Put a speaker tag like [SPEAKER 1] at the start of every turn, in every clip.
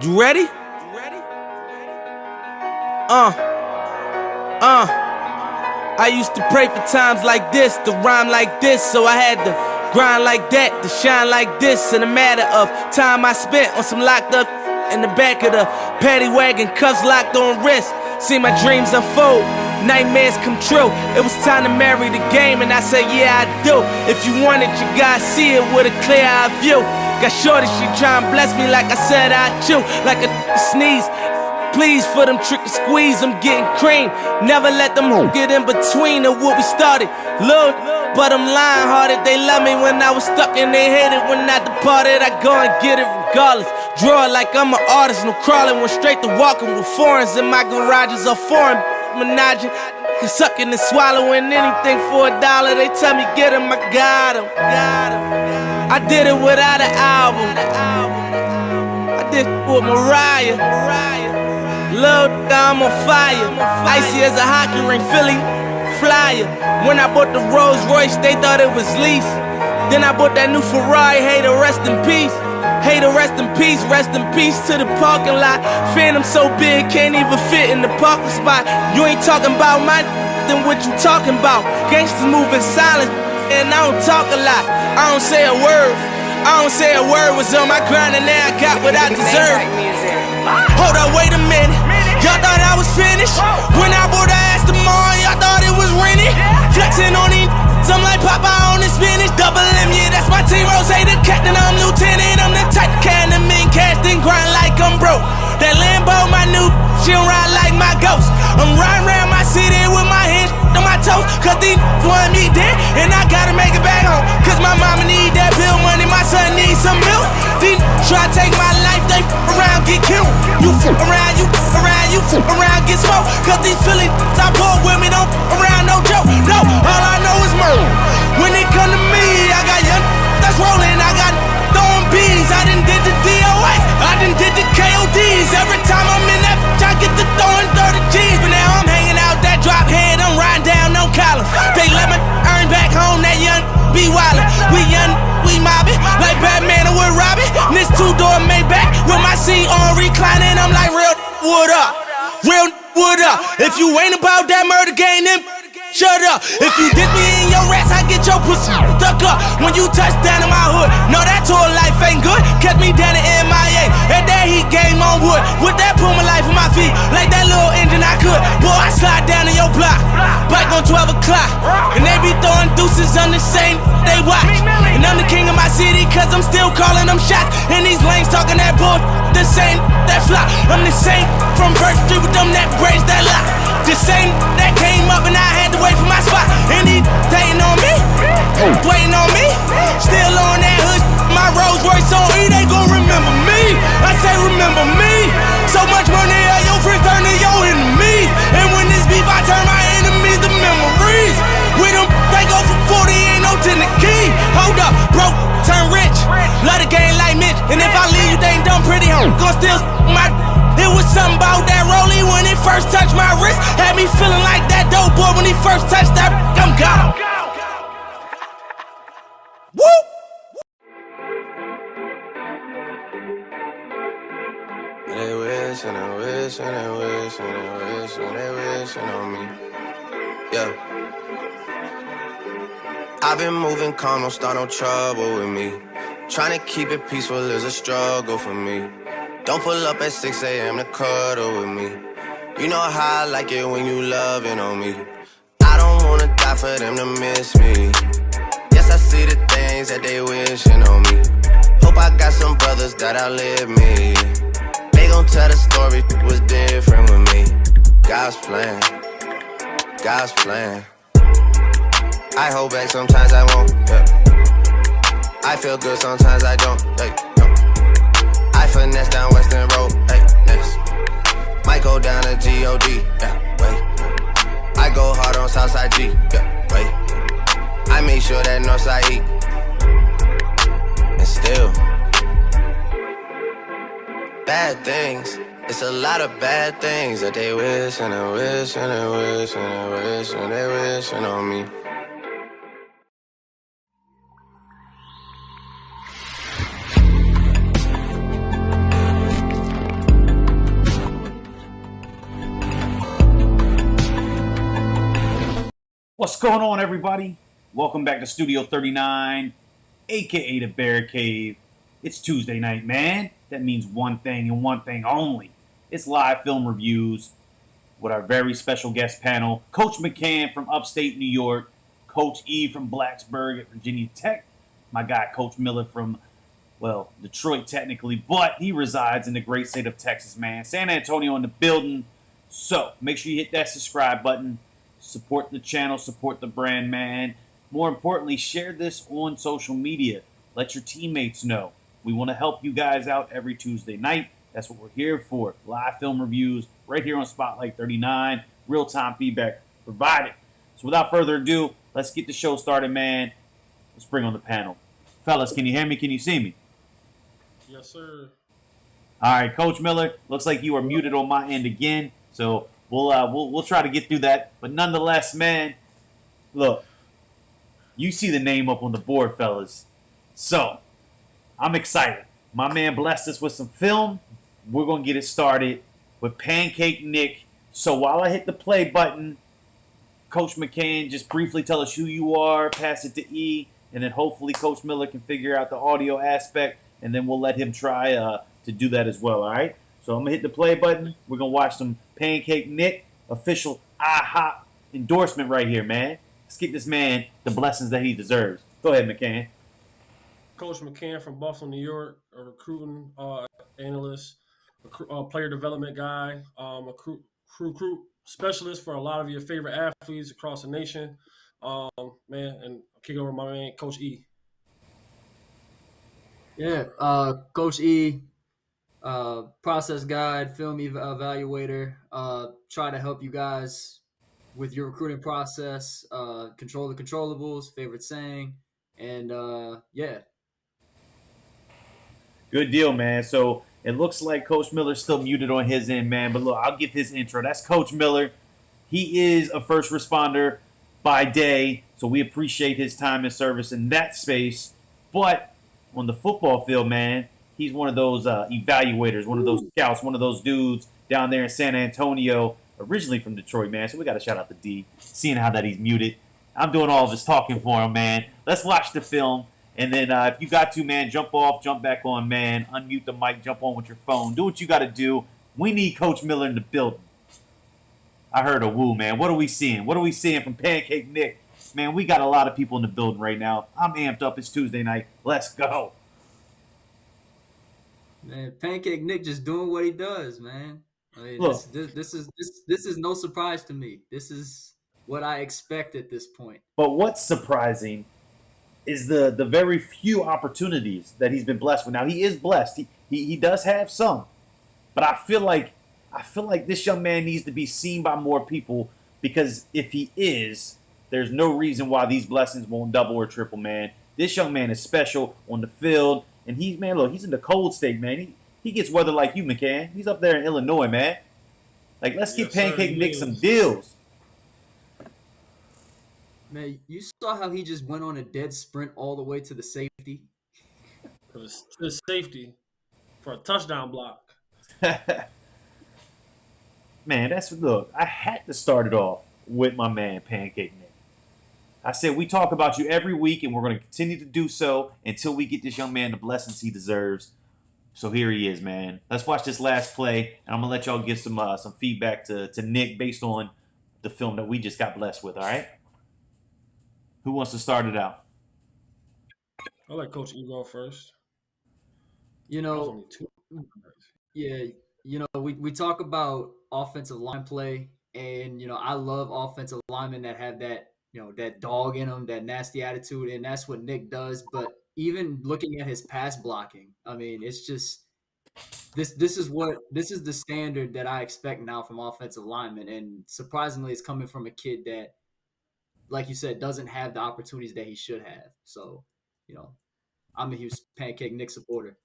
[SPEAKER 1] You ready? I used to pray for times like this, to rhyme like this, so I had to grind like that, to shine like this. In a matter of time I spent on some locked up in the back of the paddy wagon, cuffs locked on wrist. See my dreams unfold, nightmares come true. It was time to marry the game, and I said, yeah, I do. If you want it, you gotta see it with a clear eye view. Got shorty, she try and bless me like I said I chew, like a sneeze. Please, for them trick and squeeze, I'm getting cream. Never let them get in between of what we started. Look, but I'm lying-hearted. They love me when I was stuck and they hated when I departed. I go and get it regardless. Draw it like I'm an artist. No crawling, went straight to walking with foreigns in my garages or foreign menaging. Sucking and swallowing anything for $1. They tell me get him, I got him. I did it without an album. I did it with Mariah. Lil' I'm on fire, icy as a hockey ring, Philly flyer. When I bought the Rolls Royce, they thought it was lease. Then I bought that new Ferrari, hey to rest in peace. Hey to rest in peace to the parking lot. Phantom so big, can't even fit in the parking spot. You ain't talking about my then what you talking about? Gangsters move in silence, and I don't talk a lot. I don't say a word, was on my grind and now I got what I deserve. Hold up, wait a minute. Y'all thought I was finished. When I bought the Aston Martin, y'all thought it was rented. Flexing on these, I'm like Popeye on the spinach. Double M, yeah, that's my team. Rose, the captain, I'm lieutenant. I'm the type of can to mean cash, then grind like I'm broke. That Lambo, my new, she don't ride like my ghost. I'm riding around my city with my hands on my toes, cause these want me dead, and I gotta make it back home. Cause my mama need that bill money, my son needs some milk. These try to take my life, they around, get killed. You around, you around, get smoked. Cause these Philly I pull with me, don't around, no joke. No, all I know is murder. When it come to me, I got young that's rolling, I got throwing bees. I done did the DOS, I done did the KODs. Every time I'm in that I get to throwing 30 G's. But now I'm hanging out that drop head, I'm riding down no collar. They let me earn back home, that young be wildin'. We young, we mobbin', like Batman or with Robin. This two-door Maybach with my seat on reclining. I'm like, real wood up, real wood up. If you ain't about that murder game, then shut up. If you dip me in your rats, I get your pussy stuck up. When you touch down in my hood, no, that tour life ain't good. Catch me down in MIA, and that heat game on wood. With that Puma life on my feet, like that little engine I could. Boy, I slide down in your block, bike on 12 o'clock. And they be throwing deuces on the same, they watch. And I'm the king of my city, cause I'm still calling them shots. And these lanes talking that bull, the same, that flop. I'm the same from First Street with them that braids that lock. The same that came up and I had to wait for my spot. And he dating on me, waiting on me. Still on that hood, my Rolls Royce on E, they gon' remember me. I say remember me. So much money, your friends turn to your enemies. And when this beef, I turn my enemies to memories. We them, they go for 40, ain't no 10 the key. Hold up, broke, turn rich. Love the game like Mitch. And if I leave you, they ain't done pretty home. Gon' still my. It was something about that rollie when it first touched my wrist. Had me feeling like that dope boy when he first touched that. I'm gone. Woo!
[SPEAKER 2] They wish and they wish and they wish and they wish and they wishing on me. Yeah. I've been moving calm, don't start no trouble with me. Trying to keep it peaceful is a struggle for me. Don't pull up at 6 a.m. to cuddle with me. You know how I like it when you loving on me. I don't wanna die for them to miss me. Yes, I see the things that they wishing on me. Hope I got some brothers that outlive me. They gon' tell the story was different with me. God's plan, God's plan. I hold back, sometimes I won't, yeah. I feel good, sometimes I don't, yeah. I finesse down Western Road, hey, next. Might go down to G.O.D., yeah, wait. I go hard on Southside G, yeah, wait. I make sure that Northside E. And still, bad things. It's a lot of bad things that they wish and they wish and they wish and they wish and they wishing on me.
[SPEAKER 3] going on, everybody? Welcome back to Studio 39, aka the Bear Cave. It's Tuesday night, man. That means one thing and one thing only. It's live film reviews with our very special guest panel, Coach McCann from upstate New York, Coach E from Blacksburg at Virginia Tech, my guy Coach Miller from, well, Detroit technically, but he resides in the great state of Texas, man. San Antonio in the building. So make sure you hit that subscribe button. Support the channel, support the brand, man. More importantly, share this on social media. Let your teammates know. We want to help you guys out every Tuesday night. That's what we're here for. Live film reviews right here on Spotlight 39. Real-time feedback provided. So without further ado, let's get the show started, man. Let's bring on the panel. Fellas, can you hear me? Can you see me?
[SPEAKER 4] Yes, sir.
[SPEAKER 3] All right, Coach Miller, looks like you are muted on my end again. So we'll try to get through that. But nonetheless, man, look, you see the name up on the board, fellas. So I'm excited. My man blessed us with some film. We're going to get it started with Pancake Nick. So while I hit the play button, Coach McCann, just briefly tell us who you are, pass it to E, and then hopefully Coach Miller can figure out the audio aspect, and then we'll let him try to do that as well, all right? So I'm going to hit the play button. We're going to watch some Pancake Nick, official IHOP endorsement right here, man. Let's get this man the blessings that he deserves. Go ahead, McCann.
[SPEAKER 4] Coach McCann from Buffalo, New York, a recruiting analyst, player development guy, a recruit specialist for a lot of your favorite athletes across the nation. Man, and I'll kick it over to my man, Coach E.
[SPEAKER 5] Yeah, Coach E, process guide, film evaluator, try to help you guys with your recruiting process, control the controllables, favorite saying, and yeah.
[SPEAKER 3] Good deal, man. So it looks like Coach Miller's still muted on his end, man. But look, I'll give his intro. That's Coach Miller. He is a first responder by day, so we appreciate his time and service in that space. But on the football field, man, he's one of those evaluators, one of those scouts, one of those dudes down there in San Antonio, originally from Detroit, man. So we got to shout out to D, seeing how that he's muted. I'm doing all of his talking for him, man. Let's watch the film. And then if you got to, man, jump off, jump back on, man. Unmute the mic, jump on with your phone. Do what you got to do. We need Coach Miller in the building. I heard a woo, man. What are we seeing? What are we seeing from Pancake Nick? Man, we got a lot of people in the building right now. I'm amped up. It's Tuesday night. Let's go.
[SPEAKER 5] Man, Pancake Nick just doing what he does, man. I mean,
[SPEAKER 3] Look.
[SPEAKER 5] this is no surprise to me. This is what I expect at this point.
[SPEAKER 3] But what's surprising is the very few opportunities that he's been blessed with. Now, he is blessed. He does have some. But I feel like this young man needs to be seen by more people, because if he is, there's no reason why these blessings won't double or triple, man. This young man is special on the field, and he's in the cold state, man. He gets weather like you, McCann. He's up there in Illinois, man. Like, let's get Pancake Nick some deals.
[SPEAKER 5] Man, you saw how he just went on a dead sprint all the way to the safety?
[SPEAKER 4] For the safety for a touchdown block.
[SPEAKER 3] Man, look, I had to start it off with my man, Pancake Nick. I said, we talk about you every week, and we're going to continue to do so until we get this young man the blessings he deserves. So here he is, man. Let's watch this last play, and I'm going to let y'all give some feedback to Nick based on the film that we just got blessed with, all right? Who wants to start it out?
[SPEAKER 4] I'll let Coach E go first.
[SPEAKER 5] You know, yeah, you know, we talk about offensive line play, and, you know, I love offensive linemen that have that, you know, that dog in them, that nasty attitude, and that's what Nick does. But even looking at his pass blocking, I mean, it's just this is the standard that I expect now from offensive linemen, and surprisingly, it's coming from a kid that, like you said, doesn't have the opportunities that he should have. So, you know, I'm a huge Pancake Nick supporter.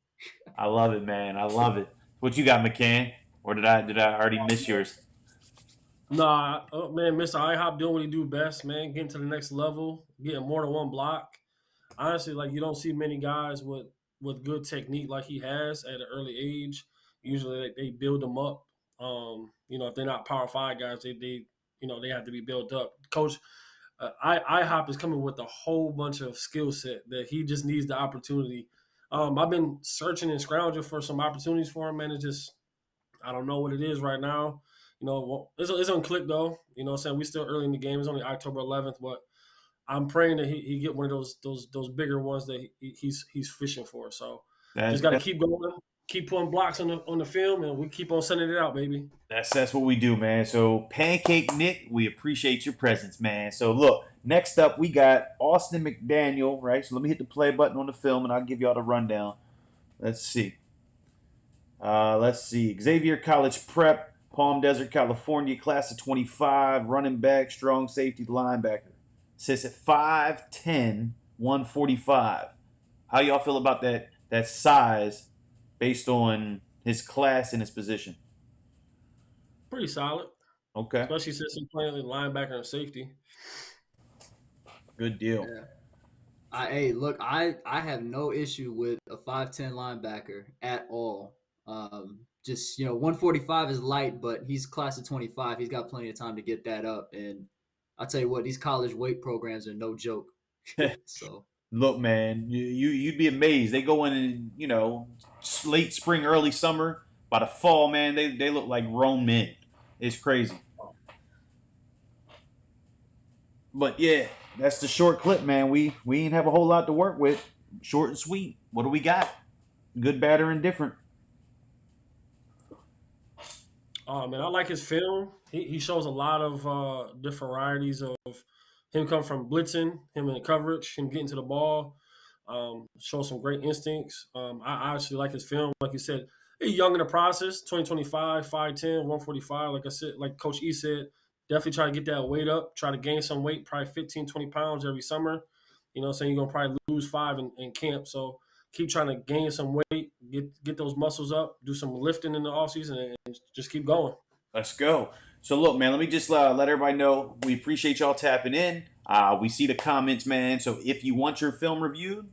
[SPEAKER 3] I love it, man. I love it. What you got, McCann? Or did I already miss yours?
[SPEAKER 4] Nah, man, Mr. IHOP doing what he do best, man. Getting to the next level, getting more than one block. Honestly, like, you don't see many guys with good technique like he has at an early age. Usually they build them up. You know, if they're not Power 5 guys, they have to be built up. Coach IHOP is coming with a whole bunch of skill set that he just needs the opportunity. I've been searching and scrounging for some opportunities for him, man. It's just I don't know what it is right now. It's on click though. You know what I'm saying? We still early in the game. It's only October 11th, but I'm praying that he get one of those bigger ones that he's fishing for. So just got to keep going, keep putting blocks on the film, and we keep on sending it out, baby.
[SPEAKER 3] That's what we do, man. So Pancake Nick, we appreciate your presence, man. So look, next up we got Austin McDaniel, right? So let me hit the play button on the film, and I'll give y'all the rundown. Let's see. Xavier College Prep, Palm Desert, California, class of 25, running back, strong safety, linebacker. Sits at 5'10", 145. How y'all feel about that size based on his class and his position?
[SPEAKER 4] Pretty solid.
[SPEAKER 3] Okay.
[SPEAKER 4] Especially since he's playing linebacker and safety.
[SPEAKER 3] Good deal.
[SPEAKER 5] Yeah. Hey, look, I have no issue with a 5'10" linebacker at all. Just 145 is light, but he's class of 25. He's got plenty of time to get that up. And I'll tell you what, these college weight programs are no joke. So
[SPEAKER 3] look, man, you'd be amazed. They go in late spring, early summer. By the fall, man, they look like grown men. It's crazy. But yeah, that's the short clip, man. We ain't have a whole lot to work with. Short and sweet. What do we got? Good, bad, or indifferent?
[SPEAKER 4] Oh man, I like his film. He shows a lot of different varieties of him come from blitzing, him in coverage, him getting to the ball. Shows some great instincts. I actually like his film. Like you said, he's young in the process. 2025, 5'10", 145. Like I said, like Coach E said, definitely try to get that weight up. Try to gain some weight, probably 15, 20 pounds every summer. You know what I'm saying? You're going to probably lose 5 in camp. So keep trying to gain some weight, get those muscles up, do some lifting in the offseason, and just keep going.
[SPEAKER 3] Let's go. So look, man, let me just let everybody know we appreciate y'all tapping in. We see the comments, man. So if you want your film reviewed,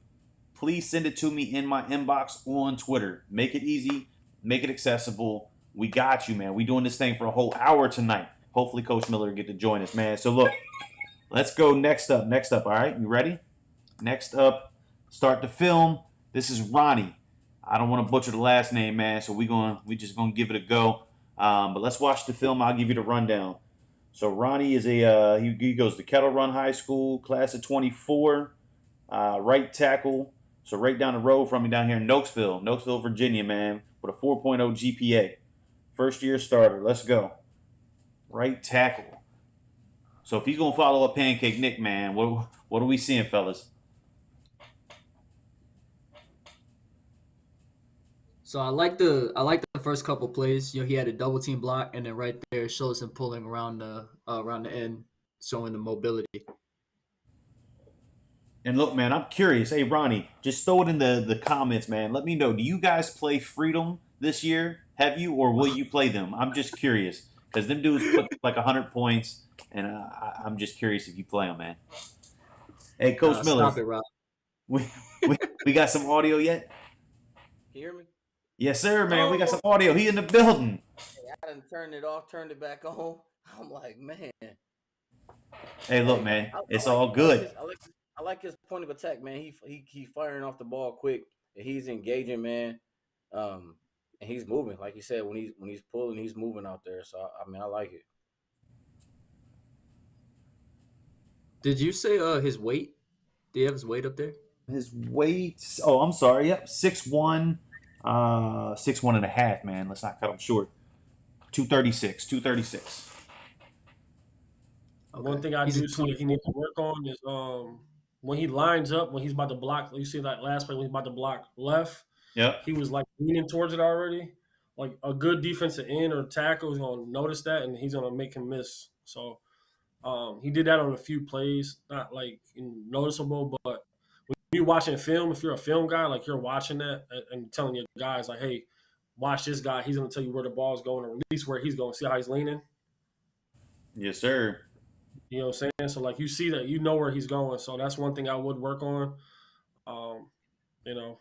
[SPEAKER 3] please send it to me in my inbox on Twitter. Make it easy. Make it accessible. We got you, man. We doing this thing for a whole hour tonight. Hopefully Coach Miller will get to join us, man. So look, let's go next up. All right? You ready? Next up, start the film. This is Ronnie. I don't want to butcher the last name, man, so we just gonna give it a go. But let's watch the film. I'll give you the rundown. So Ronnie is he goes to Kettle Run High School, class of 24, right tackle. So right down the road from me down here in Nokesville, Virginia, man, with a 4.0 GPA. First year starter. Let's go. Right tackle. So if he's gonna follow up Pancake Nick, man, what are we seeing, fellas?
[SPEAKER 5] So I like the first couple plays. He had a double team block, and then right there shows him pulling around the end, showing the mobility.
[SPEAKER 3] And look, man, I'm curious. Hey, Ronnie, just throw it in the comments, man. Let me know. Do you guys play Freedom this year? Have you, or will you play them? I'm just curious because them dudes put like 100 points, and I'm just curious if you play them, man. Hey, Coach Miller,
[SPEAKER 5] stop it, Rob.
[SPEAKER 3] We got some audio yet?
[SPEAKER 6] Can you hear me?
[SPEAKER 3] Yes, sir, man. We got some audio. He in the building.
[SPEAKER 6] Hey, I done turned it off, turned it back on. I'm like, man.
[SPEAKER 3] Hey, look, man. It's all good.
[SPEAKER 6] I like his point of attack, man. He firing off the ball quick, and he's engaging, man. And he's moving, like you said, when he's pulling, he's moving out there. So I mean, I like it.
[SPEAKER 5] Did you say his weight? Do you have his weight up there?
[SPEAKER 3] His weight. Oh, I'm sorry. Yep, 6'1", 6'1 and a half, man. Let's not cut him short. 236.
[SPEAKER 4] Okay. One thing I do see he needs to work on is when he lines up, when he's about to block. You see that last play when he's about to block left.
[SPEAKER 3] Yeah,
[SPEAKER 4] he was like leaning towards it already. Like a good defensive end or tackle is going to notice that, and he's going to make him miss. So he did that on a few plays, not like noticeable, but when you're watching film, if you're a film guy, like you're watching that and telling your guys like, hey, watch this guy. He's going to tell you where the ball is going, or at least where he's going. See how he's leaning?
[SPEAKER 3] Yes, sir.
[SPEAKER 4] You know what I'm saying? So, like, you see that, you know where he's going. So that's one thing I would work on, you know.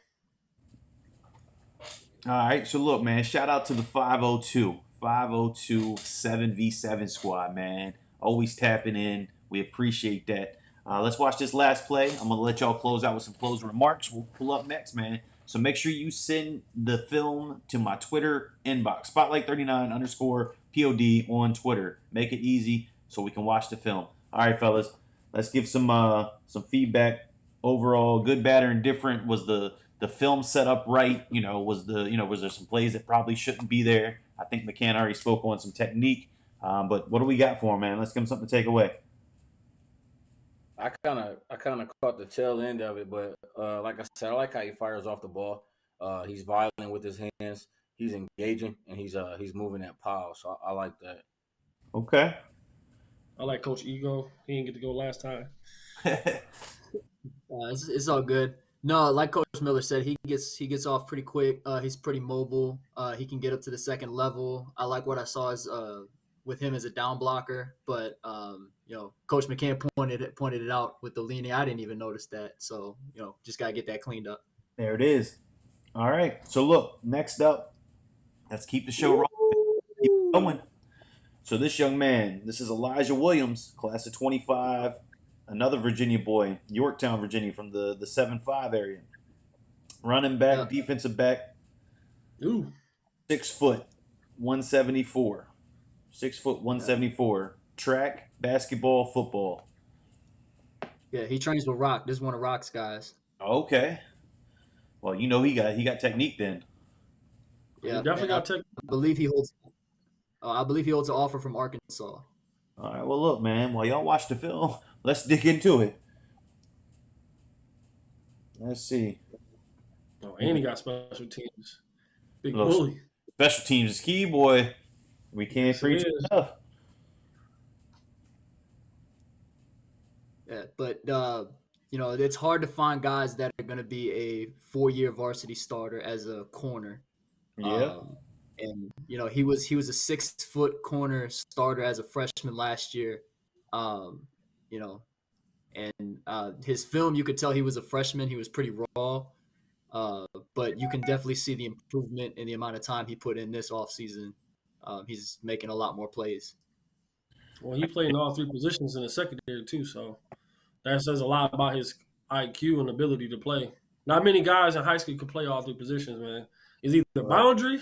[SPEAKER 3] All right. So, look, man, shout out to the 502 7v7 squad, man. Always tapping in. We appreciate that. Let's watch this last play. I'm going to let y'all close out with some closing remarks. We'll pull up next, man. So make sure you send the film to my Twitter inbox, Spotlight39_POD on Twitter. Make it easy so we can watch the film. All right, fellas, let's give some feedback. Overall, good, bad, or indifferent. Was the film set up right? Was there some plays that probably shouldn't be there? I think McCann already spoke on some technique. But what do we got for him, man? Let's give him something to take away.
[SPEAKER 6] I kind of caught the tail end of it, but like I said, I like how he fires off the ball. He's violent with his hands. He's engaging, and he's moving that pile. So I like that.
[SPEAKER 3] Okay.
[SPEAKER 4] I like Coach Ego. He didn't get to go last time.
[SPEAKER 5] It's all good. No, like Coach Miller said, he gets off pretty quick. He's pretty mobile. He can get up to the second level. I like what I saw as with him as a down blocker, but Coach McCann pointed it out with the leaning. I didn't even notice that. So just gotta get that cleaned up.
[SPEAKER 3] There it is. All right. So look, next up, let's keep the show rolling. Keep it going. So this young man, this is Elijah Williams, class of 25, another Virginia boy, Yorktown, Virginia, from the 7-5 area. Running back, defensive back.
[SPEAKER 4] Ooh.
[SPEAKER 3] 6 foot, 174. 6 foot, 174. Track, basketball, football.
[SPEAKER 5] Yeah, he trains with Rock. This is one of Rock's guys.
[SPEAKER 3] Okay. Well, he got technique then.
[SPEAKER 5] Yeah,
[SPEAKER 4] he definitely got technique.
[SPEAKER 5] I believe he holds an offer from Arkansas.
[SPEAKER 3] All right. Well, look, man. While y'all watch the film, let's dig into it. Let's see.
[SPEAKER 4] Oh, and he got special teams. Big
[SPEAKER 3] Look,
[SPEAKER 4] bully.
[SPEAKER 3] Special teams is key, boy. We can't preach it enough.
[SPEAKER 5] Yeah, but it's hard to find guys that are going to be a 4-year varsity starter as a corner.
[SPEAKER 3] Yeah.
[SPEAKER 5] And he was a 6-foot corner starter as a freshman last year. His film, you could tell he was a freshman. He was pretty raw. But you can definitely see the improvement in the amount of time he put in this offseason. He's making a lot more plays.
[SPEAKER 4] Well, he played in all 3 positions in the secondary too, so that says a lot about his IQ and ability to play. Not many guys in high school could play all 3 positions, man. It's either boundary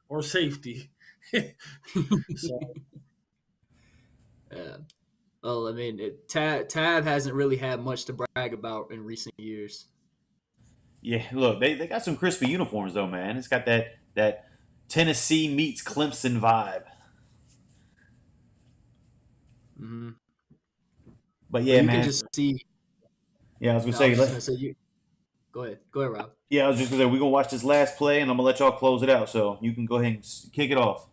[SPEAKER 4] or safety. So.
[SPEAKER 5] Yeah. Well, I mean, Tab hasn't really had much to brag about in recent years.
[SPEAKER 3] Yeah, look, they got some crispy uniforms though, man. It's got that Tennessee meets Clemson vibe.
[SPEAKER 5] Mm-hmm.
[SPEAKER 3] But yeah,
[SPEAKER 5] you
[SPEAKER 3] man.
[SPEAKER 5] Can just see.
[SPEAKER 3] Yeah, I was gonna say.
[SPEAKER 5] Go ahead, Rob.
[SPEAKER 3] Yeah, I was just gonna say we're gonna watch this last play, and I'm gonna let y'all close it out. So you can go ahead and kick it off.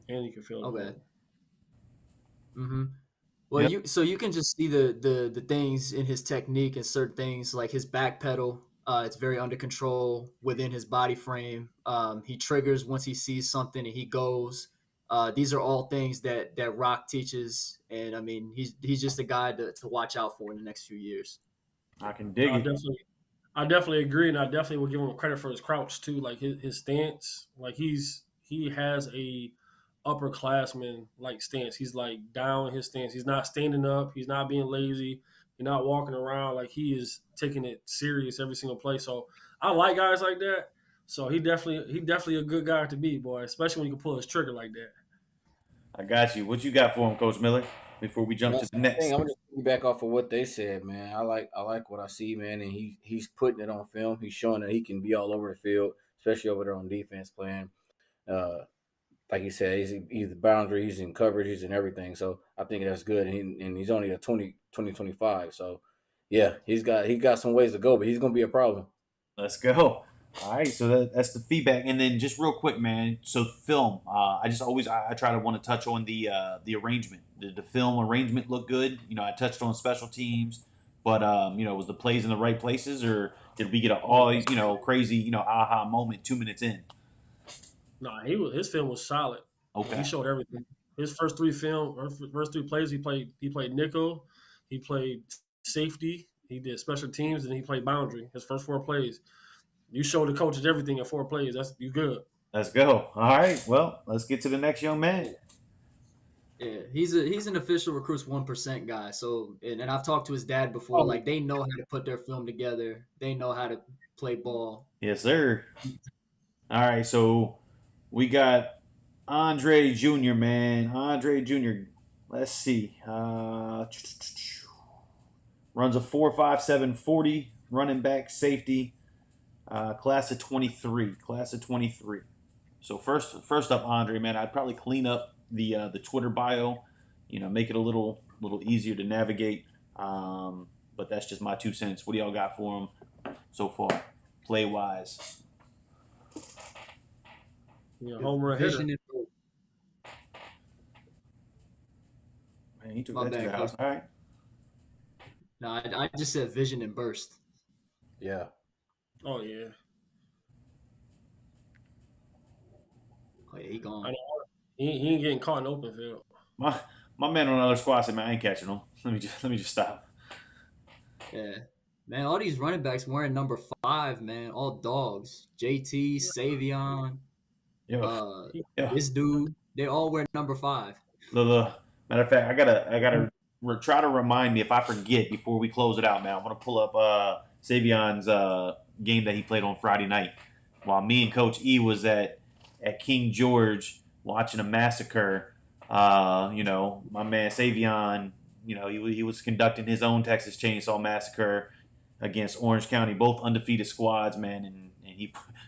[SPEAKER 4] And you can feel it.
[SPEAKER 5] Okay. Mm-hmm. Well,
[SPEAKER 3] yep.
[SPEAKER 5] you can just see the things in his technique and certain things like his back pedal. It's very under control within his body frame. He triggers once he sees something and he goes. These are all things that Rock teaches, and I mean he's just a guy to watch out for in the next few years.
[SPEAKER 3] I can dig it.
[SPEAKER 4] I definitely agree, and I definitely will give him credit for his crouch too. Like his stance, like he has a upperclassman like stance. He's like down in his stance. He's not standing up. He's not being lazy. He's not walking around. Like he is taking it serious every single play. So I like guys like that. So he definitely a good guy to beat, boy. Especially when you can pull his trigger like that.
[SPEAKER 3] I got you. What you got for him, Coach Miller? Before we jump to the next,
[SPEAKER 6] I'm just back off of what they said, man. I like what I see, man, and he's putting it on film. He's showing that he can be all over the field, especially over there on defense playing. Like you said, he's the boundary, he's in coverage, he's in everything. So I think that's good, and he's only a 25. So yeah, he got some ways to go, but he's gonna be a problem.
[SPEAKER 3] Let's go. All right, so that's the feedback, and then just real quick, man. So film, I try to want to touch on the arrangement. Did the film arrangement look good? I touched on special teams, but was the plays in the right places, or did we get a crazy aha moment 2 minutes in?
[SPEAKER 4] No, his film was solid.
[SPEAKER 3] Okay,
[SPEAKER 4] he showed everything. His first 3 plays, he played nickel, he played safety, he did special teams, and he played boundary. His first 4 plays. You show the coaches everything in 4 plays. You good.
[SPEAKER 3] Let's go. All right. Well, let's get to the next young man.
[SPEAKER 5] Yeah, he's an official recruits 1% guy. So and I've talked to his dad before.
[SPEAKER 3] Oh.
[SPEAKER 5] Like they know how to put their film together. They know how to play ball.
[SPEAKER 3] Yes, sir. All right, so we got Andre Jr., man. Andre Jr. Let's see. Runs a 4.57 40, running back, safety, class of 23. Class of 23. So first up, Andre, man, I'd probably clean up the Twitter bio, make it a little easier to navigate. But that's just my 2 cents. What do y'all got for him so far, play wise?
[SPEAKER 4] Yeah, home run hitter.
[SPEAKER 5] Vision and
[SPEAKER 3] Man, he took
[SPEAKER 5] My
[SPEAKER 3] that to
[SPEAKER 5] bad,
[SPEAKER 3] the house.
[SPEAKER 5] Coach.
[SPEAKER 3] All right.
[SPEAKER 5] No, I just said vision and burst.
[SPEAKER 6] Yeah.
[SPEAKER 4] Oh yeah.
[SPEAKER 5] Oh, yeah, he gone.
[SPEAKER 4] I know. He ain't getting caught in the open field.
[SPEAKER 3] My man on another squad said, "Man, I ain't catching him. Let me just stop."
[SPEAKER 5] Yeah. Man, all these running backs wearing number 5, man. All dogs. JT, Savion,
[SPEAKER 3] Yo, yeah.
[SPEAKER 5] this dude. They all wear number 5.
[SPEAKER 3] The matter of fact, I gotta try to remind me if I forget before we close it out, man. I want to pull up Savion's game that he played on Friday night while me and Coach E was at King George watching a massacre. My man Savion, he was conducting his own Texas Chainsaw Massacre against Orange County, both undefeated squads, man, and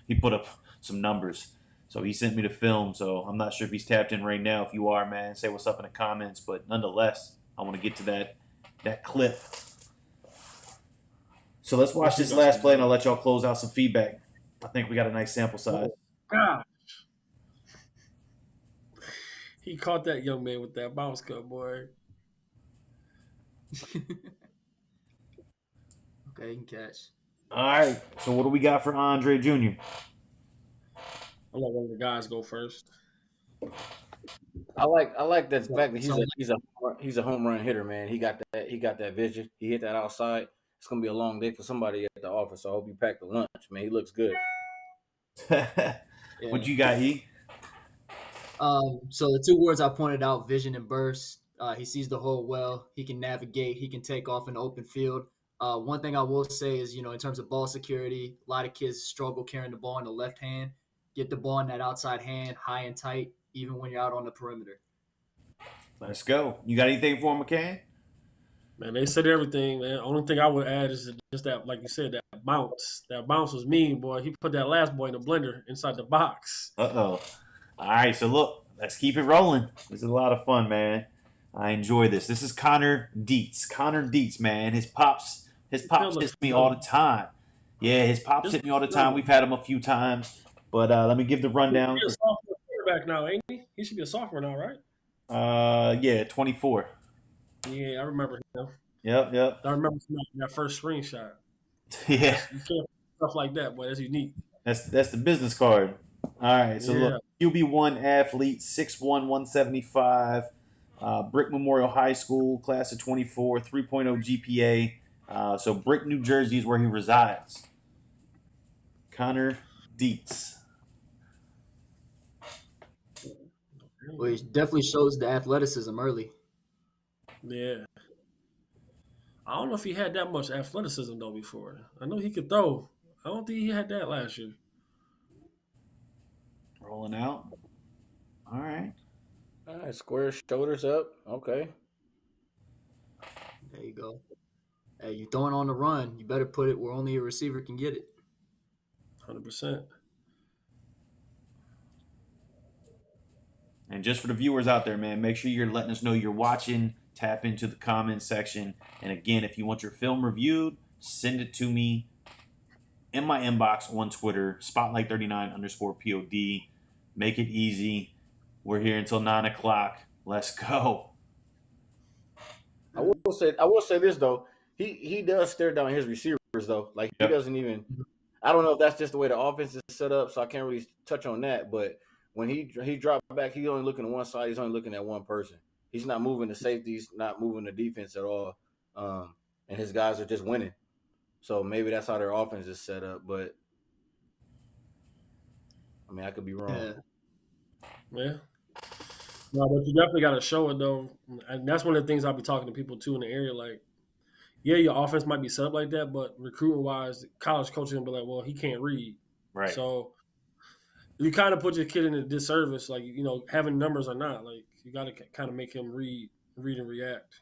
[SPEAKER 3] he put up some numbers. So he sent me the film. So I'm not sure if he's tapped in right now. If you are, man, say what's up in the comments. But nonetheless, I want to get to that clip. So let's watch this last play, and I'll let y'all close out some feedback. I think we got a nice sample size.
[SPEAKER 4] Gosh. He caught that young man with that bounce cut, boy.
[SPEAKER 5] Okay, he can catch.
[SPEAKER 3] All right. So what do we got for Andre Jr.?
[SPEAKER 4] I'll let one of the guys go first.
[SPEAKER 6] I like that fact that he's a home run hitter, man. He got that vision. He hit that outside. It's gonna be a long day for somebody at the office. So I hope you pack the lunch, man. He looks good.
[SPEAKER 3] What you got, E?
[SPEAKER 5] So the 2 words I pointed out, vision and burst. He sees the hole well. He can navigate. He can take off in the open field. One thing I will say is, in terms of ball security, a lot of kids struggle carrying the ball in the left hand. Get the ball in that outside hand, high and tight, even when you're out on the perimeter.
[SPEAKER 3] Let's go. You got anything for him, McCann?
[SPEAKER 4] Man, they said everything, man. Only thing I would add is just that, like you said, that bounce. That bounce was mean, boy. He put that last boy in the blender inside the box.
[SPEAKER 3] Uh-oh. All right, so look, let's keep it rolling. This is a lot of fun, man. I enjoy this. This is Connor Dietz. Connor Dietz, man. His pops hits me all the time. Yeah, his pops hit me all the time. We've had him a few times. But let me give the rundown.
[SPEAKER 4] He's a sophomore quarterback now, ain't he? He should be a sophomore now, right?
[SPEAKER 3] Yeah, 24.
[SPEAKER 4] Yeah, I remember him.
[SPEAKER 3] Yep.
[SPEAKER 4] I remember that first screenshot.
[SPEAKER 3] Yeah.
[SPEAKER 4] You can't stuff like that, boy. That's unique.
[SPEAKER 3] That's the business card. All right, so look, QB1 athlete, 6'1", 175, Brick Memorial High School, class of 24, 3.0 GPA. So Brick, New Jersey is where he resides. Connor Dietz.
[SPEAKER 5] Well, it definitely shows the athleticism early.
[SPEAKER 4] Yeah. I don't know if he had that much athleticism, though, before. I know he could throw. I don't think he had that last year.
[SPEAKER 3] Rolling out. All right.
[SPEAKER 6] Square shoulders up. Okay.
[SPEAKER 5] There you go. Hey, you're throwing on the run. You better put it where only a receiver can get it.
[SPEAKER 4] 100%.
[SPEAKER 3] And just for the viewers out there, man, make sure you're letting us know you're watching. Tap into the comments section. And again, if you want your film reviewed, send it to me in my inbox on Twitter, spotlight39_POD. Make it easy. We're here until 9 o'clock. Let's go.
[SPEAKER 6] I will say this though. He does stare down his receivers though. Like he doesn't even. I don't know if that's just the way the offense is set up, so I can't really touch on that. But when he dropped back, he's only looking at one side. He's only looking at one person. He's not moving the safeties, not moving the defense at all. And his guys are just winning. So maybe that's how their offense is set up. But I mean, I could be wrong.
[SPEAKER 4] Yeah. No, but you definitely got to show it though, and that's one of the things I'll be talking to people too in the area. Like, yeah, your offense might be set up like that, but recruiting wise, college coaches gonna be like, well, he can't read,
[SPEAKER 3] Right.
[SPEAKER 4] so you kind of put your kid in a disservice. Like, having numbers or not, like you got to kind of make him read and react.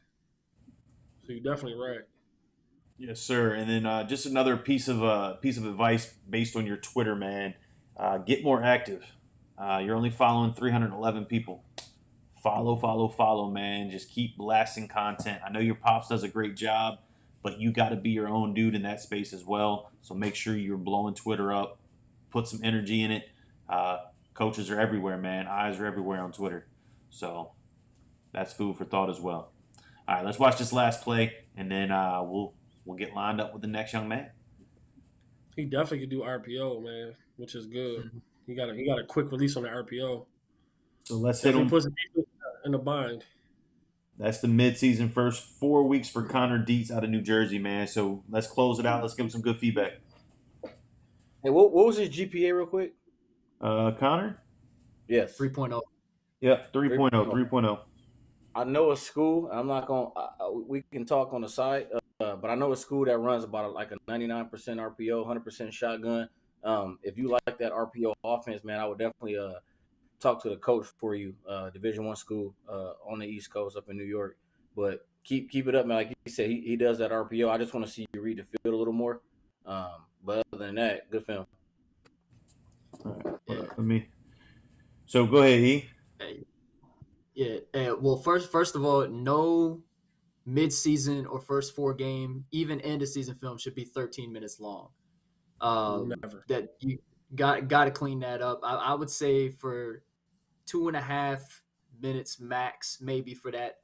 [SPEAKER 4] So you're definitely right.
[SPEAKER 3] Yes, sir. And then just another piece of advice based on your Twitter, man. Get more active. You're only following 311 people. Follow, man. Just keep blasting content. I know your pops does a great job, but you got to be your own dude in that space as well. So make sure you're blowing Twitter up. Put some energy in it. Coaches are everywhere, man. Eyes are everywhere on Twitter. So that's food for thought as well. All right, let's watch this last play, and then we'll get lined up with the next young man.
[SPEAKER 4] He definitely could do RPO, man, which is good.
[SPEAKER 5] Mhm.
[SPEAKER 4] He got a quick release on the RPO.
[SPEAKER 3] So let's hit
[SPEAKER 4] Definitely
[SPEAKER 3] him.
[SPEAKER 4] puts the defense in a bind.
[SPEAKER 3] That's the midseason first 4 weeks for Connor Dietz out of New Jersey, man. So let's close it out. Let's give him some good feedback.
[SPEAKER 6] Hey, what was his GPA real quick?
[SPEAKER 3] Connor?
[SPEAKER 6] Yes.
[SPEAKER 5] 3.0.
[SPEAKER 3] Yep, 3.0, 3.0.
[SPEAKER 6] I know a school. I'm not going to we can talk on the side, but I know a school that runs about like a 99% RPO, 100% shotgun. If you like that RPO offense, man, I would definitely talk to the coach for you. Division I school on the East Coast up in New York. But keep it up, man. Like you said, he does that RPO. I just want to see you read the field a little more. But other than that, good film.
[SPEAKER 3] All right, let me. So go ahead, E.
[SPEAKER 5] Yeah. Well, first of all, no mid-season or first 4 game, even end of season film should be 13 minutes long.
[SPEAKER 4] Never.
[SPEAKER 5] That you got to clean that up. I would say for 2.5 minutes max, maybe for that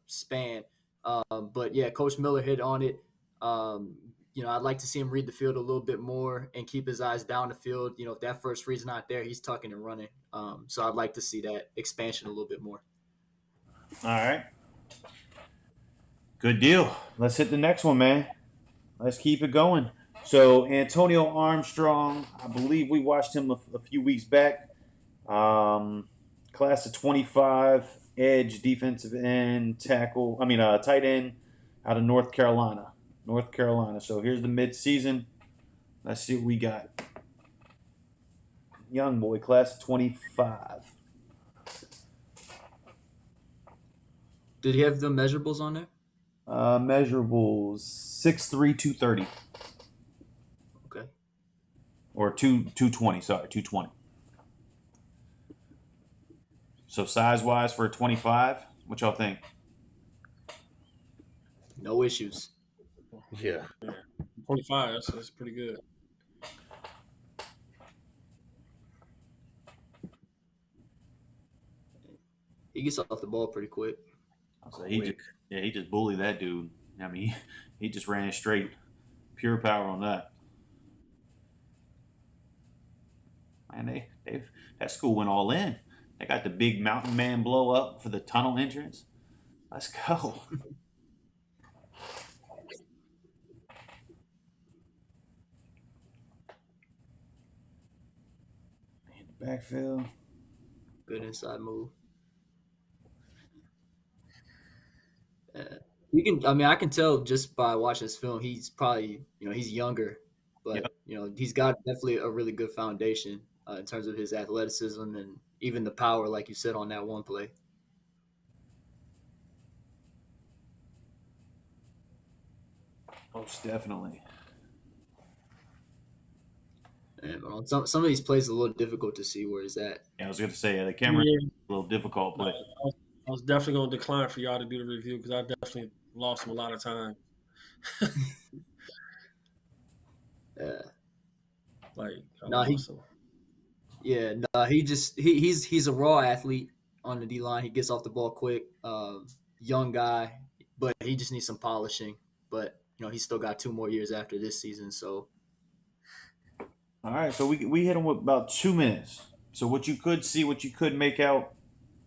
[SPEAKER 5] span. But yeah, Coach Miller hit on it. I'd like to see him read the field a little bit more and keep his eyes down the field. If that first read's not there, he's tucking and running. So I'd like to see that expansion a little bit more.
[SPEAKER 3] All right. Good deal. Let's hit the next one, man. Let's keep it going. So Antonio Armstrong, I believe we watched him a few weeks back. Class of 25, edge, defensive end, tight end out of North Carolina. So here's the mid-season. Let's see what we got. Young boy, class of 25.
[SPEAKER 5] Did he have the measurables on there?
[SPEAKER 3] Measurables 6'3", 230.
[SPEAKER 5] Okay.
[SPEAKER 3] Or 220, sorry, 220. So size-wise for a 25, what y'all think?
[SPEAKER 5] No issues.
[SPEAKER 6] Yeah.
[SPEAKER 4] 25. That's pretty good.
[SPEAKER 5] He gets off the ball pretty quick.
[SPEAKER 3] So he just bullied that dude. I mean, he just ran straight, pure power on that. Man, that school went all in. They got the big mountain man blow up for the tunnel entrance. Let's go. In the backfield.
[SPEAKER 5] Good inside move. I can tell just by watching this film, he's probably, he's younger, but he's got definitely a really good foundation in terms of his athleticism and even the power, like you said on that one play.
[SPEAKER 3] Most definitely.
[SPEAKER 5] And on some of these plays, a little difficult to see where he's at.
[SPEAKER 3] Yeah, I was going to say the camera is a little difficult, but
[SPEAKER 4] I was definitely going to decline for y'all to do the review because I definitely lost him a lot of time.
[SPEAKER 5] Yeah. He's a raw athlete on the D line. He gets off the ball quick. Young guy, but he just needs some polishing. But he's still got 2 more years after this season. So,
[SPEAKER 3] all right. So we hit him with about 2 minutes. So what you could see, what you could make out,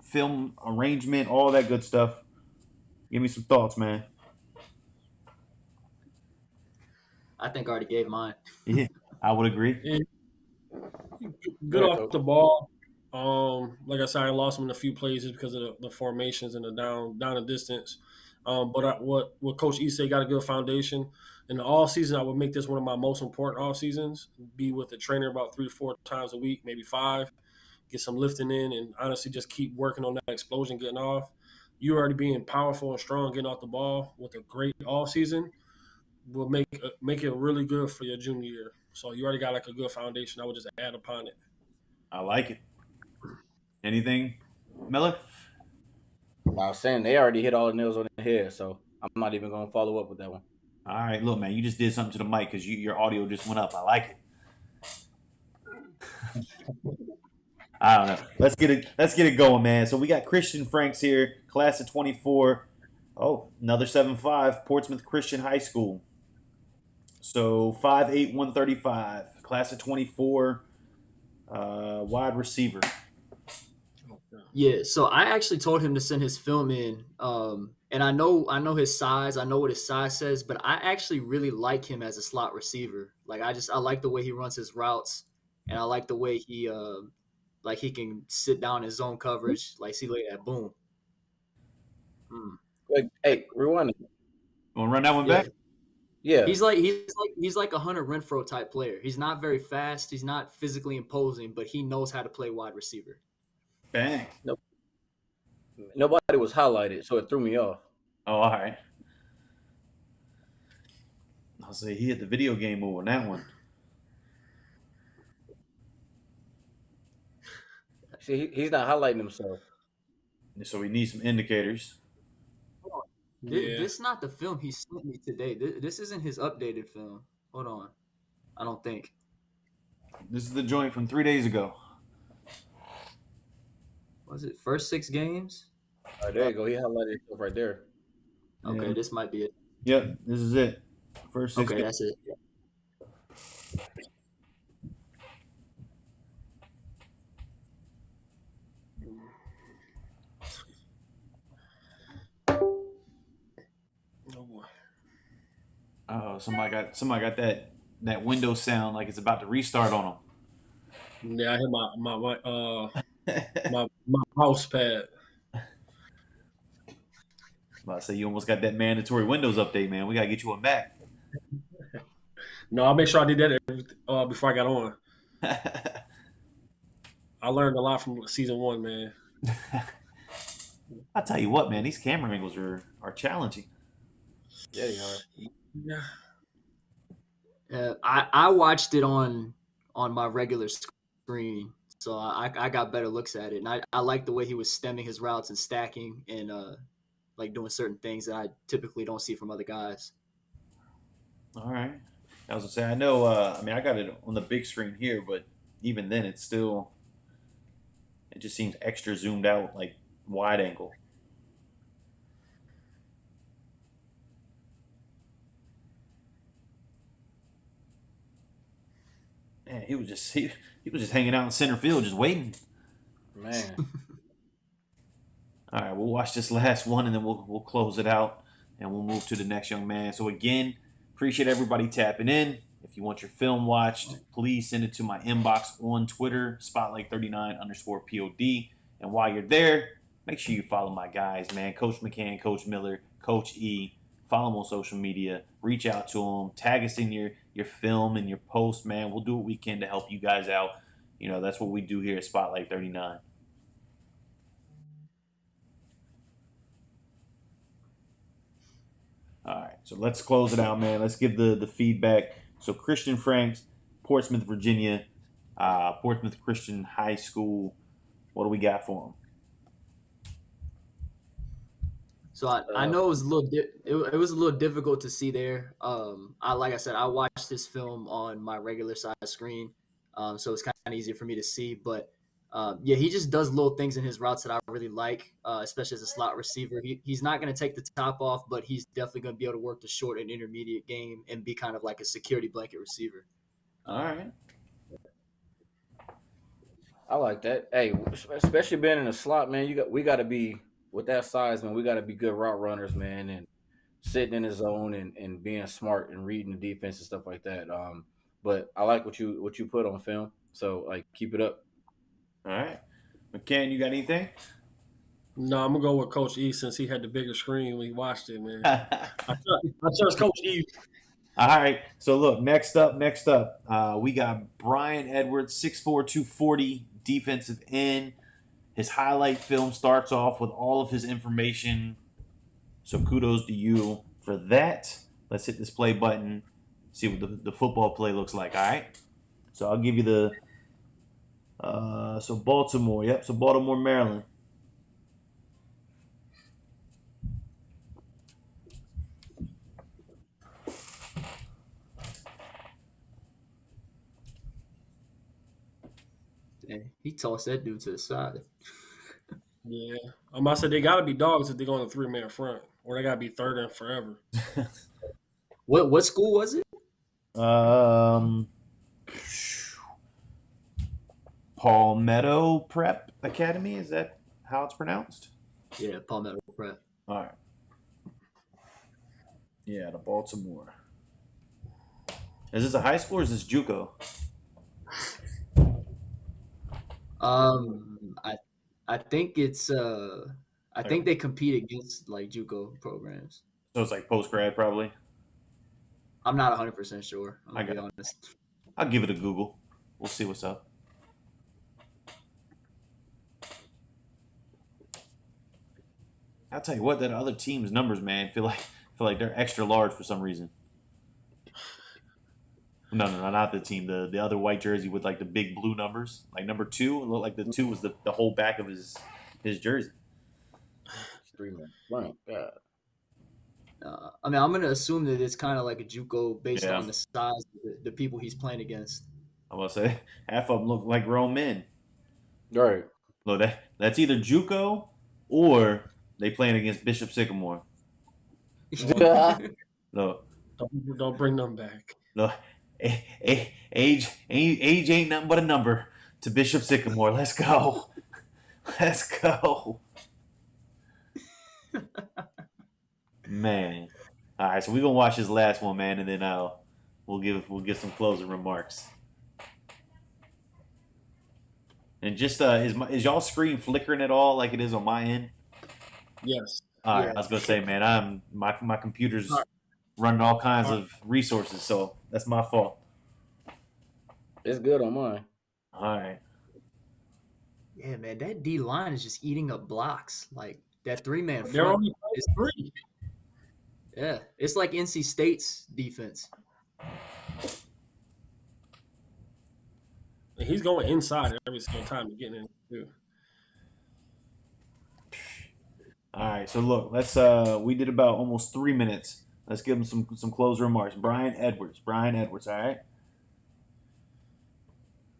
[SPEAKER 3] film arrangement, all that good stuff. Give me some thoughts, man.
[SPEAKER 5] I think I already gave mine.
[SPEAKER 3] Yeah, I would agree.
[SPEAKER 4] Good off the ball. Like I said, I lost him in a few plays just because of the formations and the down and distance. What Coach E said got a good foundation. In the all season, I would make this one of my most important off seasons. Be with the trainer about 3 to 4 times a week, maybe 5. Get some lifting in, and honestly, just keep working on that explosion, getting off. You already being powerful and strong, getting off the ball with a great off season will make it really good for your junior year. So you already got like a good foundation. I would just add upon it.
[SPEAKER 3] I like it. Anything, Miller?
[SPEAKER 6] I was saying they already hit all the nails on the head, so I'm not even going to follow up with that one.
[SPEAKER 3] All right, look, man, you just did something to the mic because your audio just went up. I like it. I don't know. Let's get it going, man. So we got Christian Franks here, class of 24. Oh, another 7'5", Portsmouth Christian High School. So 5'8", 135, class of 24, wide receiver.
[SPEAKER 5] Yeah, so I actually told him to send his film in, and I know his size. I know what his size says, but I actually really like him as a slot receiver. Like I like the way he runs his routes, and I like the way he he can sit down in zone coverage. Like see, look at that, boom.
[SPEAKER 6] Hey, rewind it.
[SPEAKER 3] Want to run that one back?
[SPEAKER 6] Yeah,
[SPEAKER 5] he's like a Hunter Renfro type player. He's not very fast. He's not physically imposing, but he knows how to play wide receiver.
[SPEAKER 3] Bang.
[SPEAKER 6] Nope. Nobody was highlighted, so it threw me off.
[SPEAKER 3] Oh, all right. I'll say he hit the video game move on that one.
[SPEAKER 6] See, he's not highlighting himself.
[SPEAKER 3] So we need some indicators.
[SPEAKER 5] This is not the film he sent me today. This isn't his updated film. Hold on. I don't think.
[SPEAKER 3] This is the joint from 3 days ago.
[SPEAKER 5] Was it first 6 games?
[SPEAKER 6] All right, there you go. He highlighted himself right there.
[SPEAKER 5] Okay,
[SPEAKER 3] Yeah.
[SPEAKER 5] this might be it.
[SPEAKER 3] Yep, this is it. First 6
[SPEAKER 5] Okay,
[SPEAKER 3] games.
[SPEAKER 5] that's it.
[SPEAKER 4] Oh boy.
[SPEAKER 3] Oh, somebody got that Windows sound like it's about to restart on them.
[SPEAKER 4] Yeah, I hit my mouse pad.
[SPEAKER 3] About to say you almost got that mandatory Windows update, man. We gotta get you a Mac.
[SPEAKER 4] No, I'll make sure I did that before I got on. I learned a lot from season 1, man.
[SPEAKER 3] I'll tell you what, man, these camera angles are challenging.
[SPEAKER 6] Yeah, they are.
[SPEAKER 4] Yeah.
[SPEAKER 5] I watched it on my regular screen, so I got better looks at it, and I like the way he was stemming his routes and stacking and like doing certain things that I typically don't see from other guys.
[SPEAKER 3] All right. I was gonna say I know. I mean, I got it on the big screen here, but even then, it just seems extra zoomed out, like wide angle. Man, he was just hanging out in center field, just waiting.
[SPEAKER 6] Man.
[SPEAKER 3] All right, we'll watch this last one, and then we'll close it out, and we'll move to the next young man. So again, appreciate everybody tapping in. If you want your film watched, please send it to my inbox on Twitter, spotlight39_POD. And while you're there, make sure you follow my guys, man. Coach McCann, Coach Miller, Coach E. Follow them on social media. Reach out to them. Tag us in your film and your post, man. We'll do what we can to help you guys out. You know, that's what we do here at Spotlight 39. All right, so let's close it out, man. Let's give the feedback. So Christian Franks, Portsmouth, Virginia, Portsmouth Christian High School. What do we got for him?
[SPEAKER 5] So I know it was a little it was a little difficult to see there. Like I said, I watched this film on my regular size screen, so it's kind of easier for me to see. But yeah, he just does little things in his routes that I really like, especially as a slot receiver. He's not going to take the top off, but he's definitely going to be able to work the short and intermediate game and be kind of like a security blanket receiver.
[SPEAKER 3] All right.
[SPEAKER 6] I like that. Hey, especially being in a slot, man. We got to be with that size, man. We got to be good route runners, man, and sitting in the zone and being smart and reading the defense and stuff like that. But I like what you put on film. So like, keep it up.
[SPEAKER 3] All right. Ken, you got anything?
[SPEAKER 4] No, I'm gonna go with Coach E since he had the bigger screen when he watched it, man. I trust Coach E.
[SPEAKER 3] All right. So look, next up, we got Brian Edwards, 6'4", 240, defensive end. His highlight film starts off with all of his information. So kudos to you for that. Let's hit this play button. See what the football play looks like. All right. So I'll give you the. So Baltimore. Yep. So Baltimore, Maryland.
[SPEAKER 5] Dang, he tossed that dude to the side.
[SPEAKER 4] Yeah, I'm about to say they gotta be dogs if they're going to 3-man front, or they gotta be third and forever.
[SPEAKER 5] What school was it?
[SPEAKER 3] Palmetto Prep Academy. Is that how it's pronounced?
[SPEAKER 5] Yeah, Palmetto Prep.
[SPEAKER 3] All right. Yeah, the Baltimore. Is this a high school or is this JUCO?
[SPEAKER 5] I think it's I think they compete against like JUCO programs.
[SPEAKER 3] So it's like post grad probably.
[SPEAKER 5] I'm not 100% sure. I'm gonna be
[SPEAKER 3] got it.
[SPEAKER 5] honest.
[SPEAKER 3] I'll give it a Google. We'll see what's up. I'll tell you what, that other team's numbers, man, feel like they're extra large for some reason. No, not the team. The other white jersey with like the big blue numbers, like number 2. It looked like the 2 was the whole back of his jersey.
[SPEAKER 6] 3-man front. God.
[SPEAKER 5] I mean, I'm gonna assume that it's kind of like a JUCO based
[SPEAKER 3] Yeah.
[SPEAKER 5] on the size of the people he's playing against.
[SPEAKER 3] I'm gonna say half of them look like grown men.
[SPEAKER 6] Right.
[SPEAKER 3] Look, that's either JUCO or they playing against Bishop Sycamore. Look,
[SPEAKER 4] Don't bring them back.
[SPEAKER 3] look, age ain't nothing but a number to Bishop Sycamore. Let's go, let's go, man. All right, so we're gonna watch this last one, man, and then we'll give some closing remarks. And just is y'all screen flickering at all like it is on my end?
[SPEAKER 4] Yes.
[SPEAKER 3] All right,
[SPEAKER 5] Yeah.
[SPEAKER 3] I was gonna say, man, my computer's running all kinds of resources, so that's my fault.
[SPEAKER 6] It's good on mine.
[SPEAKER 3] All right,
[SPEAKER 5] Yeah, man, that D line is just eating up blocks. Like that 3-man
[SPEAKER 4] They're
[SPEAKER 5] front.
[SPEAKER 4] only playing 3.
[SPEAKER 5] Yeah, it's like NC State's defense.
[SPEAKER 4] And he's going inside every single time to get in. Too.
[SPEAKER 3] all right. So look, let's we did about almost 3 minutes. Let's give him some closing remarks. Brian Edwards. All right.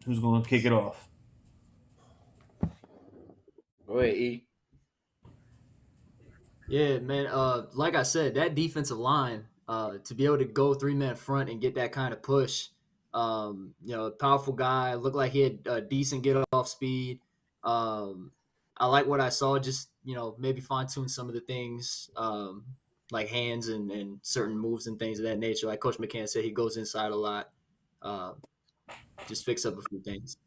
[SPEAKER 3] Who's gonna kick it off?
[SPEAKER 6] Go ahead, E.
[SPEAKER 5] Yeah, man. Like I said, that defensive line, to be able to go 3-man front and get that kind of push, powerful guy. Looked like he had decent get off speed. I like what I saw. Just maybe fine tune some of the things, like hands and certain moves and things of that nature. Like Coach McCann said, he goes inside a lot. Just fix up a few things.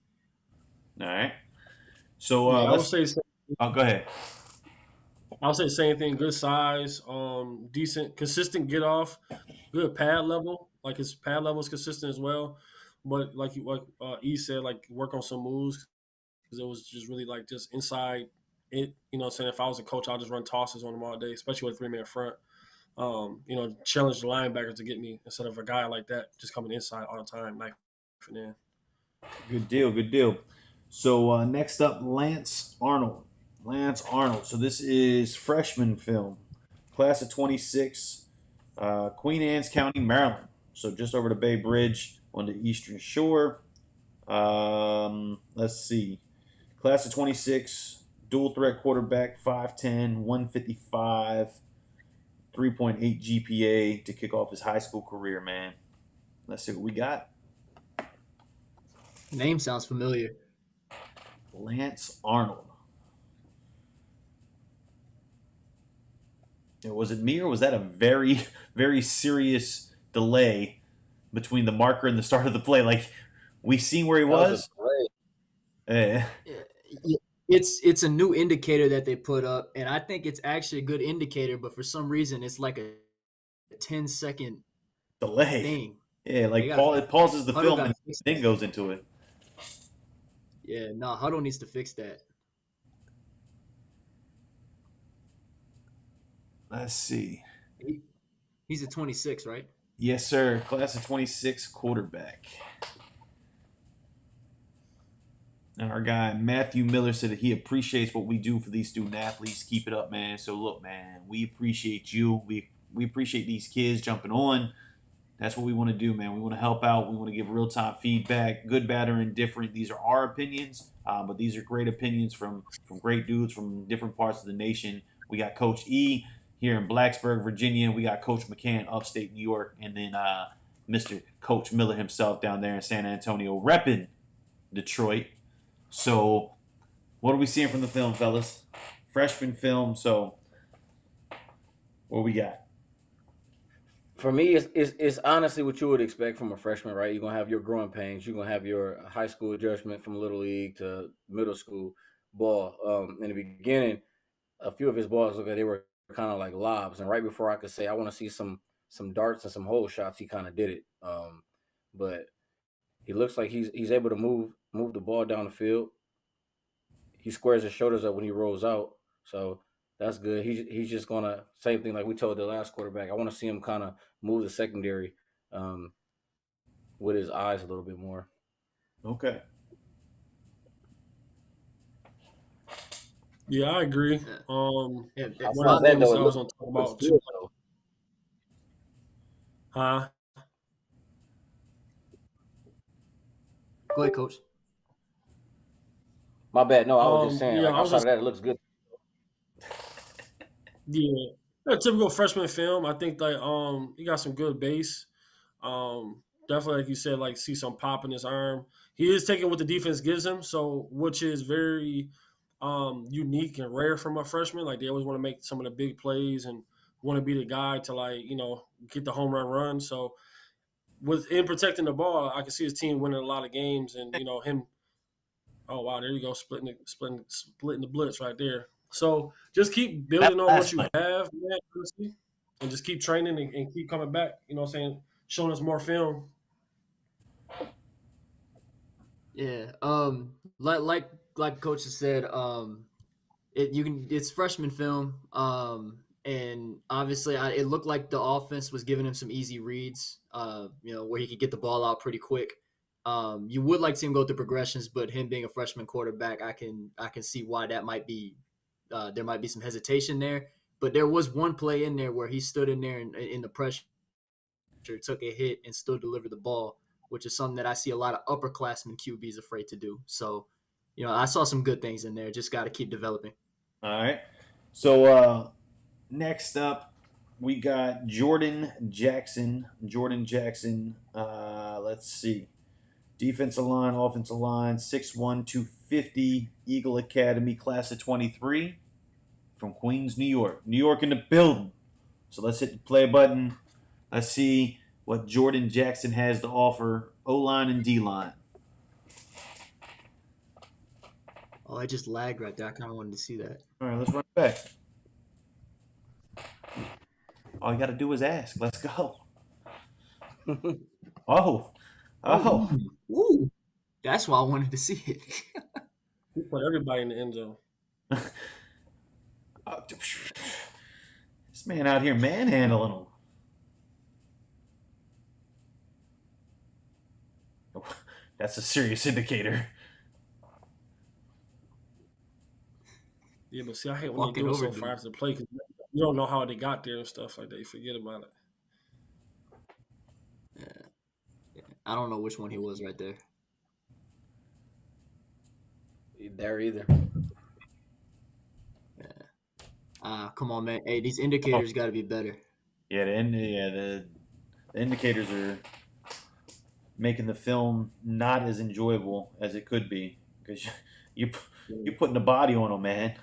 [SPEAKER 3] All right. So
[SPEAKER 4] I would
[SPEAKER 3] let's.
[SPEAKER 4] say
[SPEAKER 3] Go ahead.
[SPEAKER 4] I'll say the same thing. Good size, decent, consistent get off, good pad level. Like his pad level is consistent as well. But like E said, like work on some moves because it was just really like just inside it. You know, what I'm saying if I was a coach, I'll just run tosses on him all day, especially with a 3-man front. Challenge the linebackers to get me instead of a guy like that just coming inside all the time, knifing in.
[SPEAKER 3] Good deal. So next up, Lance Arnold. So this is freshman film, class of 26, Queen Anne's County, Maryland. So just over the Bay Bridge on the Eastern Shore. Let's see. Class of 26, dual threat quarterback, 5'10", 155, 3.8 GPA to kick off his high school career, man. Let's see what we got.
[SPEAKER 5] Name sounds familiar.
[SPEAKER 3] Lance Arnold. Was it me or was that a very, very serious delay between the marker and the start of the play? Like, we seen where he was.
[SPEAKER 6] Great.
[SPEAKER 3] Eh.
[SPEAKER 5] it's a new indicator that they put up, and I think it's actually a good indicator. But for some reason, it's like a 10-second
[SPEAKER 3] Delay.
[SPEAKER 5] thing.
[SPEAKER 3] Yeah,
[SPEAKER 5] They
[SPEAKER 3] like
[SPEAKER 5] gotta
[SPEAKER 3] it pauses the
[SPEAKER 5] Huddle
[SPEAKER 3] film
[SPEAKER 5] gotta
[SPEAKER 3] and
[SPEAKER 5] fix
[SPEAKER 3] then
[SPEAKER 5] that.
[SPEAKER 3] goes into it.
[SPEAKER 5] Yeah, no, Huddle needs to fix that.
[SPEAKER 3] Let's see.
[SPEAKER 5] He's a 26, right?
[SPEAKER 3] Yes, sir. Class of 26 quarterback. And our guy Matthew Miller said that he appreciates what we do for these student athletes. Keep it up, man. So look, man, we appreciate you. We appreciate these kids jumping on. That's what we want to do, man. We want to help out. We want to give real-time feedback, good, bad, or indifferent. These are our opinions, but these are great opinions from great dudes from different parts of the nation. We got Coach E here in Blacksburg, Virginia. We got Coach McCann, upstate New York, and then Mr. Coach Miller himself down there in San Antonio, repping Detroit. So, what are we seeing from the film, fellas? Freshman film. So, what we got?
[SPEAKER 6] For me, it's honestly what you would expect from a freshman, right? You're gonna have your growing pains. You're gonna have your high school adjustment from little league to middle school ball. In the beginning, a few of his balls looked like they were kind of like lobs, and right before I could say I want to see some darts and some hole shots, he kind of did it. But he looks like he's able to move the ball down the field. He squares his shoulders up when he rolls out, so that's good. He's just gonna same thing like we told the last quarterback. I want to see him kind of move the secondary with his eyes a little bit more.
[SPEAKER 3] Okay.
[SPEAKER 4] Yeah, I agree.
[SPEAKER 5] Yeah,
[SPEAKER 4] One
[SPEAKER 5] yeah,
[SPEAKER 4] of the things I was
[SPEAKER 6] It
[SPEAKER 4] going to talk
[SPEAKER 6] looks
[SPEAKER 4] about
[SPEAKER 6] good,
[SPEAKER 4] too.
[SPEAKER 6] though.
[SPEAKER 4] Huh?
[SPEAKER 5] go ahead, Coach.
[SPEAKER 6] My bad. No, I was just saying,
[SPEAKER 4] Yeah,
[SPEAKER 6] like
[SPEAKER 4] I was
[SPEAKER 6] outside of
[SPEAKER 4] just
[SPEAKER 6] that, it looks good.
[SPEAKER 4] yeah, a typical freshman film. I think like he got some good base. Definitely like you said, like see some pop in his arm. He is taking what the defense gives him, so which is very unique and rare from a freshman. Like they always want to make some of the big plays and want to be the guy to like get the home run. So in protecting the ball, I can see his team winning a lot of games, and him. Oh wow, there you go, splitting the blitz right there. So just keep
[SPEAKER 3] That
[SPEAKER 4] building on what
[SPEAKER 3] last
[SPEAKER 4] you
[SPEAKER 3] play.
[SPEAKER 4] have, man, honestly, and just keep training and keep coming back. You know what I'm saying? Showing us more film.
[SPEAKER 5] Yeah. Like Coach has said, it's freshman film. And obviously it looked like the offense was giving him some easy reads. Where he could get the ball out pretty quick. You would like to see him go through progressions, but him being a freshman quarterback, I can see why that might be. There might be some hesitation there, but there was one play in there where he stood in there in the pressure, took a hit, and still delivered the ball, which is something that I see a lot of upperclassmen QBs afraid to do. So, I saw some good things in there. Just got to keep developing.
[SPEAKER 3] All right. So next up, we got Jordan Jackson. Let's see. Defensive line, offensive line, 6'1", 250, Eagle Academy, class of 23 from Queens, New York. New York in the building. So let's hit the play button. Let's see what Jordan Jackson has to offer, O-line and D-line.
[SPEAKER 5] Oh, I just lagged right there. I kind of wanted to see that.
[SPEAKER 3] All right, let's run it back. All you got to do is ask. Let's go. Oh.
[SPEAKER 5] Ooh, that's why I wanted to see it.
[SPEAKER 4] He put everybody in the end zone.
[SPEAKER 3] This man out here manhandling him. That's a serious indicator.
[SPEAKER 4] Yeah, but see, I hate when
[SPEAKER 5] Walking
[SPEAKER 4] they do it
[SPEAKER 5] over
[SPEAKER 4] so
[SPEAKER 5] dude.
[SPEAKER 4] far after the play because you don't know how they got there and stuff like that. You forget about it.
[SPEAKER 5] Yeah. I don't know which one he was right there.
[SPEAKER 6] There either.
[SPEAKER 5] Come on, man. Hey, these indicators got to be better.
[SPEAKER 3] Yeah, the indicators are making the film not as enjoyable as it could be because you're putting the body on him, man.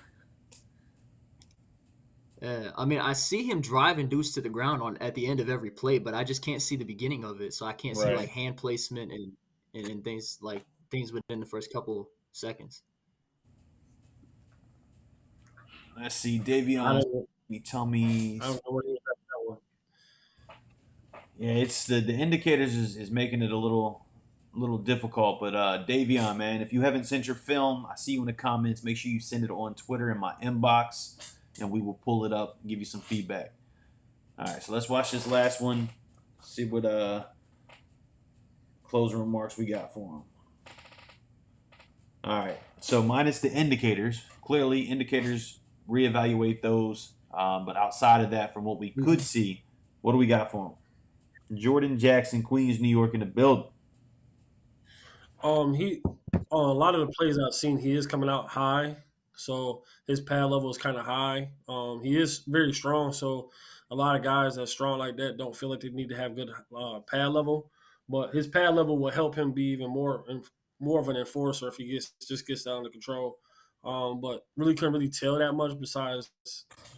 [SPEAKER 5] I mean, I see him driving Deuce to the ground at the end of every play, but I just can't see the beginning of it. So I can't see
[SPEAKER 3] Right.
[SPEAKER 5] like hand placement and things within the first couple seconds.
[SPEAKER 3] Let's see,
[SPEAKER 4] I
[SPEAKER 3] Davion.
[SPEAKER 4] don't,
[SPEAKER 3] You tell me.
[SPEAKER 4] I don't know where he was at that one.
[SPEAKER 3] Yeah, it's the indicators is making it a little difficult. But Davion, man, if you haven't sent your film, I see you in the comments. Make sure you send it on Twitter in my inbox, and we will pull it up and give you some feedback. All right, so let's watch this last one. See what closing remarks we got for him. All right, so minus the indicators. Clearly, indicators reevaluate those. But outside of that, from what we could see, what do we got for him? Jordan Jackson, Queens, New York, in the building.
[SPEAKER 4] He on a lot of the plays I've seen, he is coming out high, so his pad level is kind of high. He is very strong, so a lot of guys that strong like that don't feel like they need to have good pad level, but his pad level will help him be even more of an enforcer if he gets down to control. But really couldn't really tell that much besides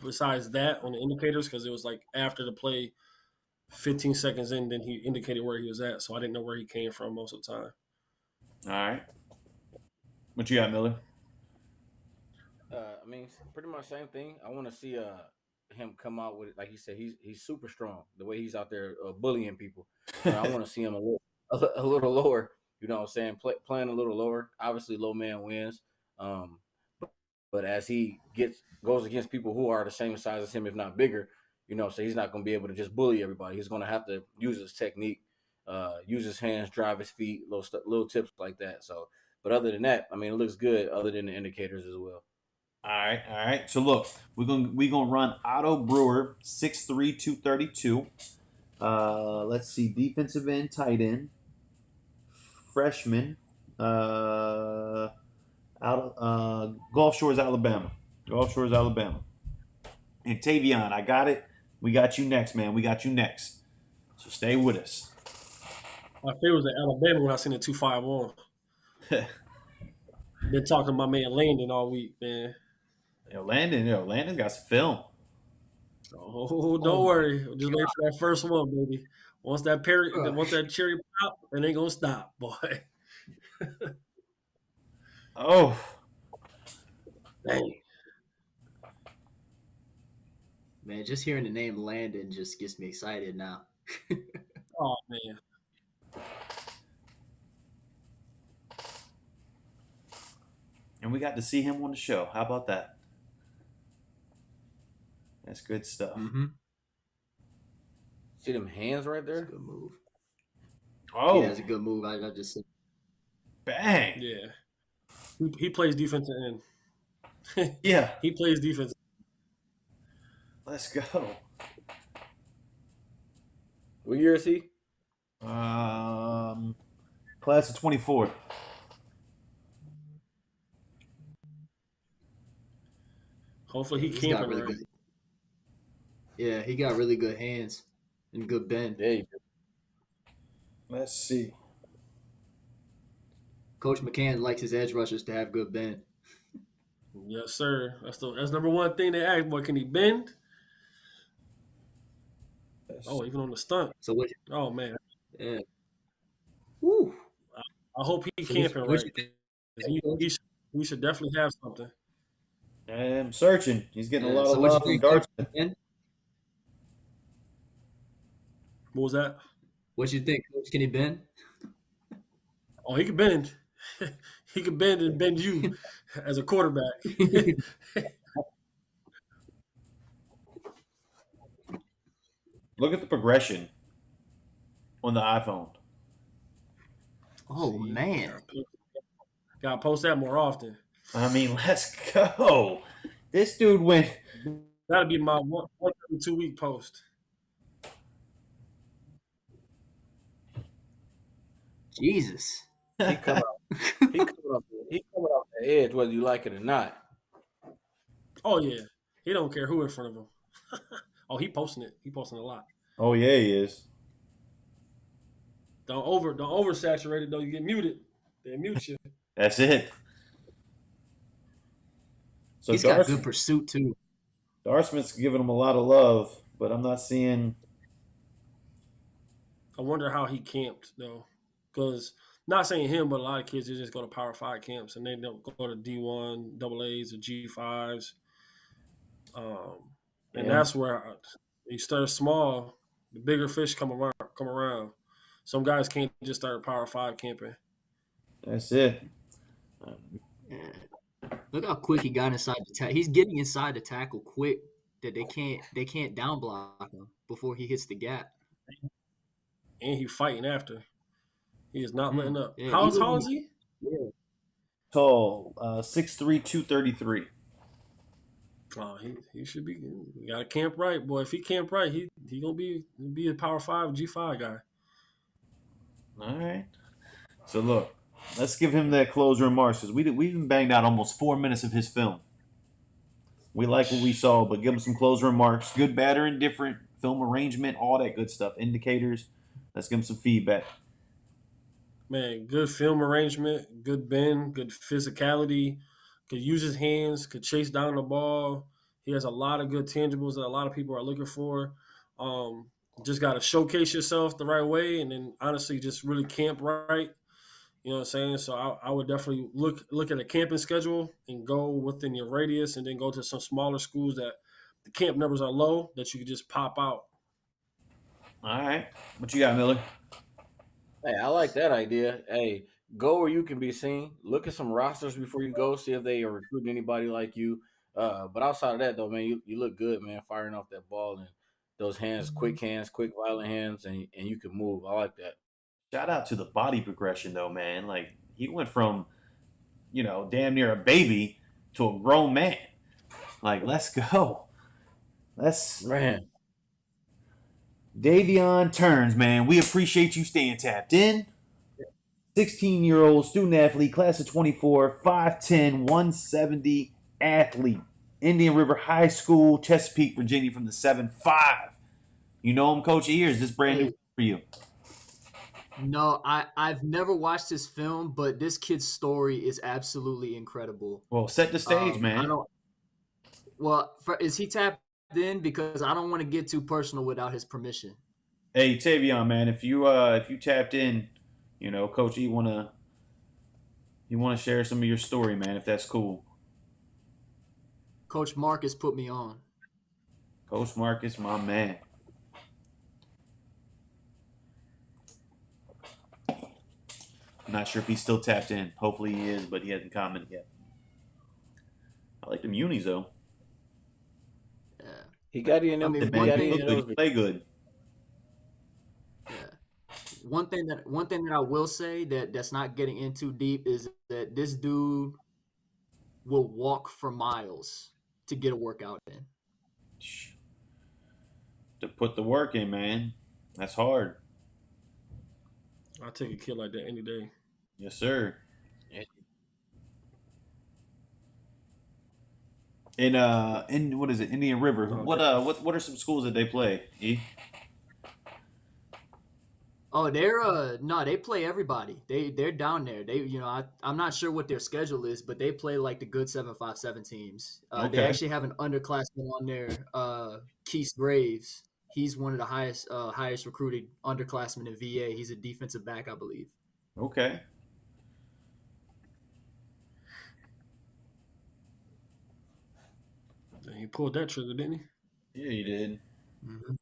[SPEAKER 4] that on the indicators because it was like after the play, 15 seconds in, then he indicated where he was at, so I didn't know where he came from most of the time.
[SPEAKER 3] All right. What you got, Miller?
[SPEAKER 6] I mean, pretty much same thing. I want to see him come out with, like he said, he's super strong. The way he's out there bullying people, I want to see him a little lower. You know what I'm saying? Playing a little lower. Obviously, low man wins. But as he goes against people who are the same size as him, if not bigger, so he's not going to be able to just bully everybody. He's going to have to use his technique, use his hands, drive his feet, little tips like that. So, but other than that, I mean, it looks good. Other than the indicators as well.
[SPEAKER 3] All right. So look, we're gonna run Otto Brewer 6'3", 232. Let's see, defensive end, tight end, freshman, Gulf Shores, Alabama. Gulf Shores, Alabama. And Tavion, I got it. We got you next, man. We got you next. So stay with us.
[SPEAKER 4] My favorite was at Alabama when I seen the 251. Been talking to my man Landon all week, man.
[SPEAKER 3] Landon got some film.
[SPEAKER 4] Oh, don't worry. Just wait for that first one, baby. Once that cherry pop, it ain't gonna stop, boy.
[SPEAKER 3] Oh,
[SPEAKER 4] Dang.
[SPEAKER 5] Man, just hearing the name Landon just gets me excited now.
[SPEAKER 4] Oh man.
[SPEAKER 3] and we got to see him on the show. How about that? That's good stuff.
[SPEAKER 5] Mm-hmm.
[SPEAKER 6] See them hands right
[SPEAKER 5] That's a
[SPEAKER 6] there?
[SPEAKER 5] good move.
[SPEAKER 3] Oh,
[SPEAKER 5] Yeah, that's a good move. I just said.
[SPEAKER 3] bang!
[SPEAKER 4] Yeah. He plays defensive end.
[SPEAKER 3] Yeah,
[SPEAKER 4] He plays defense.
[SPEAKER 3] let's go.
[SPEAKER 6] What year is he?
[SPEAKER 3] Class of 24.
[SPEAKER 4] Hopefully he
[SPEAKER 5] He's
[SPEAKER 4] can't
[SPEAKER 5] got really good. Yeah, he got really good hands and good bend.
[SPEAKER 6] There you go.
[SPEAKER 3] Let's see.
[SPEAKER 5] Coach McCann likes his edge rushers to have good bend.
[SPEAKER 4] Yes, sir. That's number one thing they ask. Boy, can he bend? Oh, even on the stunt.
[SPEAKER 5] So what?
[SPEAKER 4] Oh man.
[SPEAKER 5] Yeah. Woo.
[SPEAKER 4] I hope he
[SPEAKER 5] So
[SPEAKER 4] camping
[SPEAKER 5] what
[SPEAKER 4] right.
[SPEAKER 5] you think?
[SPEAKER 4] We should definitely have something.
[SPEAKER 3] I'm searching. He's getting a lot
[SPEAKER 5] So
[SPEAKER 3] of
[SPEAKER 5] what you
[SPEAKER 3] love from
[SPEAKER 5] think?
[SPEAKER 3] Dartmouth.
[SPEAKER 5] Ben?
[SPEAKER 4] What was that?
[SPEAKER 5] What you think, Coach? Can he bend?
[SPEAKER 4] Oh, he can bend. He can bend and bend you as a quarterback.
[SPEAKER 3] Look at the progression on the iPhone.
[SPEAKER 5] Oh man.
[SPEAKER 4] Gotta post that more often.
[SPEAKER 3] I mean, let's go. This dude went.
[SPEAKER 4] That'll be my 1 every 2 week post.
[SPEAKER 5] Jesus.
[SPEAKER 6] He coming off the edge, whether you like it or not.
[SPEAKER 4] Oh yeah, he don't care who in front of him. Oh, he posting it. He posting a lot.
[SPEAKER 3] Oh yeah, he is.
[SPEAKER 4] Don't oversaturate it though. You get muted. They mute you.
[SPEAKER 3] That's it. So
[SPEAKER 5] He's got good pursuit too.
[SPEAKER 3] Dartmouth's giving him a lot of love, but I'm not seeing.
[SPEAKER 4] I wonder how he camped though, because not saying him, but a lot of kids they just go to Power 5 camps and they don't go to D1, AA s, or G5s. And
[SPEAKER 6] Yeah.
[SPEAKER 4] that's where you start small, the bigger fish come around. Come around. Some guys can't just start Power Five camping.
[SPEAKER 3] That's it.
[SPEAKER 5] Yeah. Look how quick he got inside the tackle. He's getting inside the tackle quick that they can't down block him before he hits the gap.
[SPEAKER 4] And he fighting after. He is not letting up.
[SPEAKER 5] Yeah,
[SPEAKER 4] How
[SPEAKER 5] even
[SPEAKER 4] tall
[SPEAKER 5] when
[SPEAKER 4] is he?
[SPEAKER 5] yeah.
[SPEAKER 3] Tall, 6'3", 233.
[SPEAKER 4] Oh, he should be. You got to camp right, boy. If he camp right, he gonna be a Power Five G5 guy.
[SPEAKER 3] All right. So look, let's give him that closing remarks because we've been banged out almost 4 minutes of his film. We like what we saw, but give him some closing remarks. Good, bad, or indifferent. Film arrangement, all that good stuff. Indicators. Let's give him some feedback.
[SPEAKER 4] Man, good film arrangement, good bend, good physicality. Could use his hands, could chase down the ball. He has a lot of good tangibles that a lot of people are looking for. Um, just got to showcase yourself the right way, and then honestly, just really camp right. You know what I'm saying? So I would definitely look at a camping schedule and go within your radius, and then go to some smaller schools that the camp numbers are low that you could just pop out.
[SPEAKER 3] All right. What you got, Miller?
[SPEAKER 6] Hey, I like that idea. Hey, go where you can be seen. Look at some rosters before you go. See if they are recruiting anybody like you. But outside of that, though, man, you look good, man, firing off that ball and those hands, quick, violent hands, and you can move. I like that.
[SPEAKER 3] Shout out to the body progression, though, man. Like, he went from, damn near a baby to a grown man. Like, let's go.
[SPEAKER 6] Man,
[SPEAKER 3] Davion Turns, man. We appreciate you staying tapped in. 16-year-old student athlete, class of 24, 5'10", 170 athlete. Indian River High School, Chesapeake, Virginia from the 7-5. You know him, Coach E, or is this brand new for you?
[SPEAKER 5] No, I've never watched this film, but this kid's story is absolutely incredible.
[SPEAKER 3] Well, set the stage, man.
[SPEAKER 5] Is he tapped in? Because I don't want to get too personal without his permission.
[SPEAKER 3] Hey, Tavion, man, if you tapped in, Coach E wanna share some of your story, man, if that's cool.
[SPEAKER 5] Coach Marcus put me on.
[SPEAKER 3] Coach Marcus, my man. I'm not sure if he's still tapped in. Hopefully he is, but he hasn't commented yet. I like the unis though.
[SPEAKER 5] Yeah.
[SPEAKER 6] he got you in them.
[SPEAKER 5] I mean,
[SPEAKER 6] He
[SPEAKER 3] Man,
[SPEAKER 6] got
[SPEAKER 3] you
[SPEAKER 6] you
[SPEAKER 3] look
[SPEAKER 6] in
[SPEAKER 3] good.
[SPEAKER 6] those.
[SPEAKER 3] You play good.
[SPEAKER 5] Yeah. One thing that I will say that's not getting in too deep is that this dude will walk for miles to get a workout in.
[SPEAKER 3] To put the work in, man. That's hard.
[SPEAKER 4] I'll take a kid like that any day.
[SPEAKER 3] Yes, sir. In what is it? Indian River. What are some schools that they play? E?
[SPEAKER 5] Oh, they play everybody. They're down there. I'm not sure what their schedule is, but they play like the good 7-5-7 teams. They
[SPEAKER 3] Okay.
[SPEAKER 5] actually have an underclassman on there, Keith Graves. He's one of the highest recruited underclassmen in VA. He's a defensive back, I believe.
[SPEAKER 3] Okay.
[SPEAKER 4] He pulled that trigger, didn't he?
[SPEAKER 3] Yeah, you did.
[SPEAKER 5] Mm-hmm.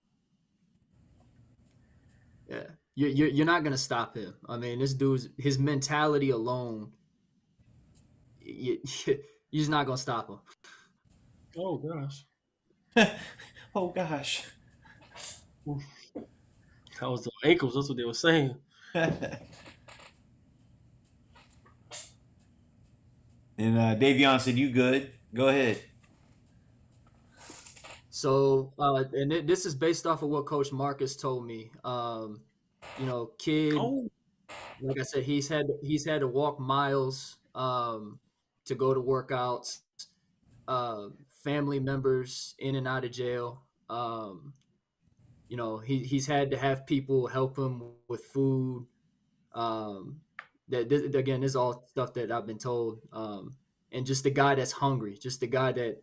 [SPEAKER 5] Yeah, you're not gonna stop him. I mean, this dude's his mentality alone. You're just not gonna stop him.
[SPEAKER 4] Oh gosh.
[SPEAKER 3] Oh gosh.
[SPEAKER 4] That was the ankles. That's what they were saying.
[SPEAKER 3] And Davion said, "You good? Go ahead."
[SPEAKER 5] So, this is based off of what Coach Marcus told me. Kid,
[SPEAKER 4] Oh,
[SPEAKER 5] like I said, he's had to walk miles to go to workouts. Family members in and out of jail. He's had to have people help him with food. This is all stuff that I've been told. And just the guy that's hungry, just the guy that,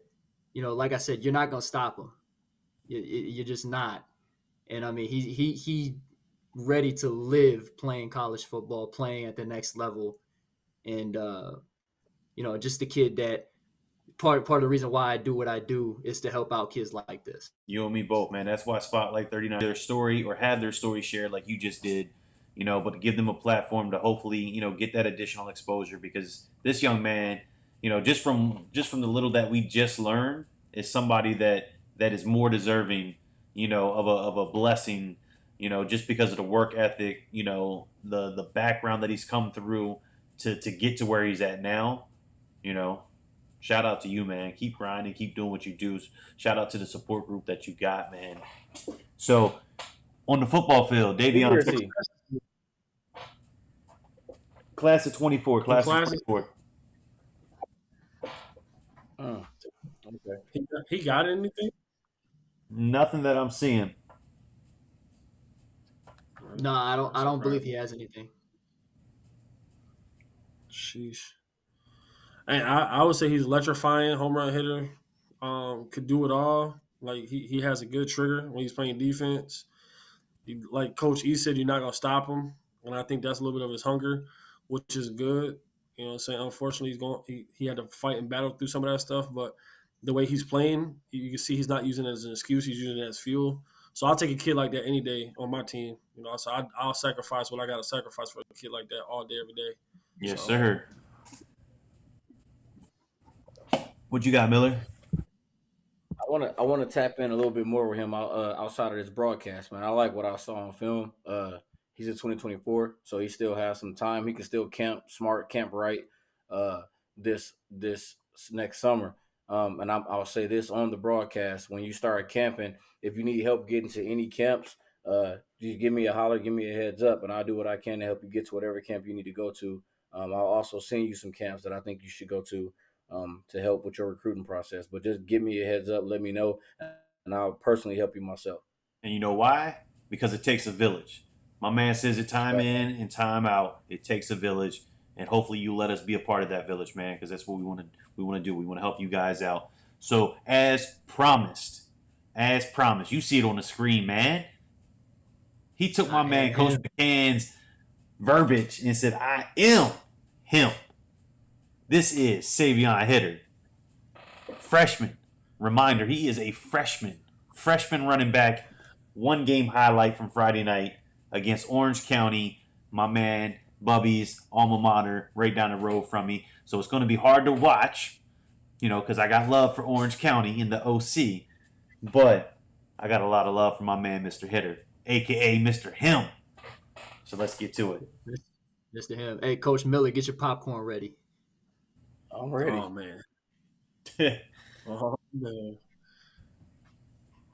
[SPEAKER 5] like I said, you're not gonna stop him. You're just not. And I mean, he ready to live playing college football, playing at the next level, and just a kid that part of the reason why I do what I do is to help out kids like this.
[SPEAKER 3] You and me both, man. That's why Spotlight 39 their story or have their story shared like you just did, but to give them a platform to hopefully, get that additional exposure because this young man, just from the little that we just learned is somebody that is more deserving, of a blessing, just because of the work ethic, the background that he's come through to get to where he's at now, Shout out to you, man. Keep grinding, keep doing what you do. Shout out to the support group that you got, man. So, on the football field, Davion, class of 24, class of 24.
[SPEAKER 6] Okay.
[SPEAKER 4] He got anything?
[SPEAKER 3] Nothing that I'm seeing.
[SPEAKER 5] No, I don't believe he has anything.
[SPEAKER 4] Sheesh. And I would say he's electrifying, home run hitter. Could do it all. Like he has a good trigger when he's playing defense. Like Coach E said, you're not gonna stop him, and I think that's a little bit of his hunger, which is good. You know what I'm saying? Unfortunately, he had to fight and battle through some of that stuff, but the way he's playing, you can see he's not using it as an excuse. He's using it as fuel. So I'll take a kid like that any day on my team. So I'll sacrifice what I got to sacrifice for a kid like that all day, every day.
[SPEAKER 3] Yes, sir. What you got, Miller?
[SPEAKER 6] I want to tap in a little bit more with him outside of this broadcast, man. I like what I saw on film. He's in 2024, so he still has some time. He can still camp smart, camp right this next summer. And I'll say this on the broadcast: when you start camping, if you need help getting to any camps, just give me a holler, give me a heads up, and I'll do what I can to help you get to whatever camp you need to go to. I'll also send you some camps that I think you should go to help with your recruiting process. But just give me a heads up, let me know, and I'll personally help you myself.
[SPEAKER 3] And you know why? Because it takes a village. My man says it time in and time out. It takes a village, and hopefully you let us be a part of that village, man, because that's what we want to do. We want to help you guys out. So as promised, you see it on the screen, man. He took my man Coach McCann's verbiage and said, "I am him." This is Savion Hitter, freshman. Reminder, he is a freshman running back. One game highlight from Friday night against Orange County, my man Bubby's alma mater, right down the road from me. So it's going to be hard to watch, because I got love for Orange County in the OC. But I got a lot of love for my man, Mr. Hitter, a.k.a. Mr. Him. So let's get to it.
[SPEAKER 5] Mr. Him. Hey, Coach Miller, get your popcorn ready.
[SPEAKER 6] I'm ready.
[SPEAKER 4] Oh, man. Oh, man.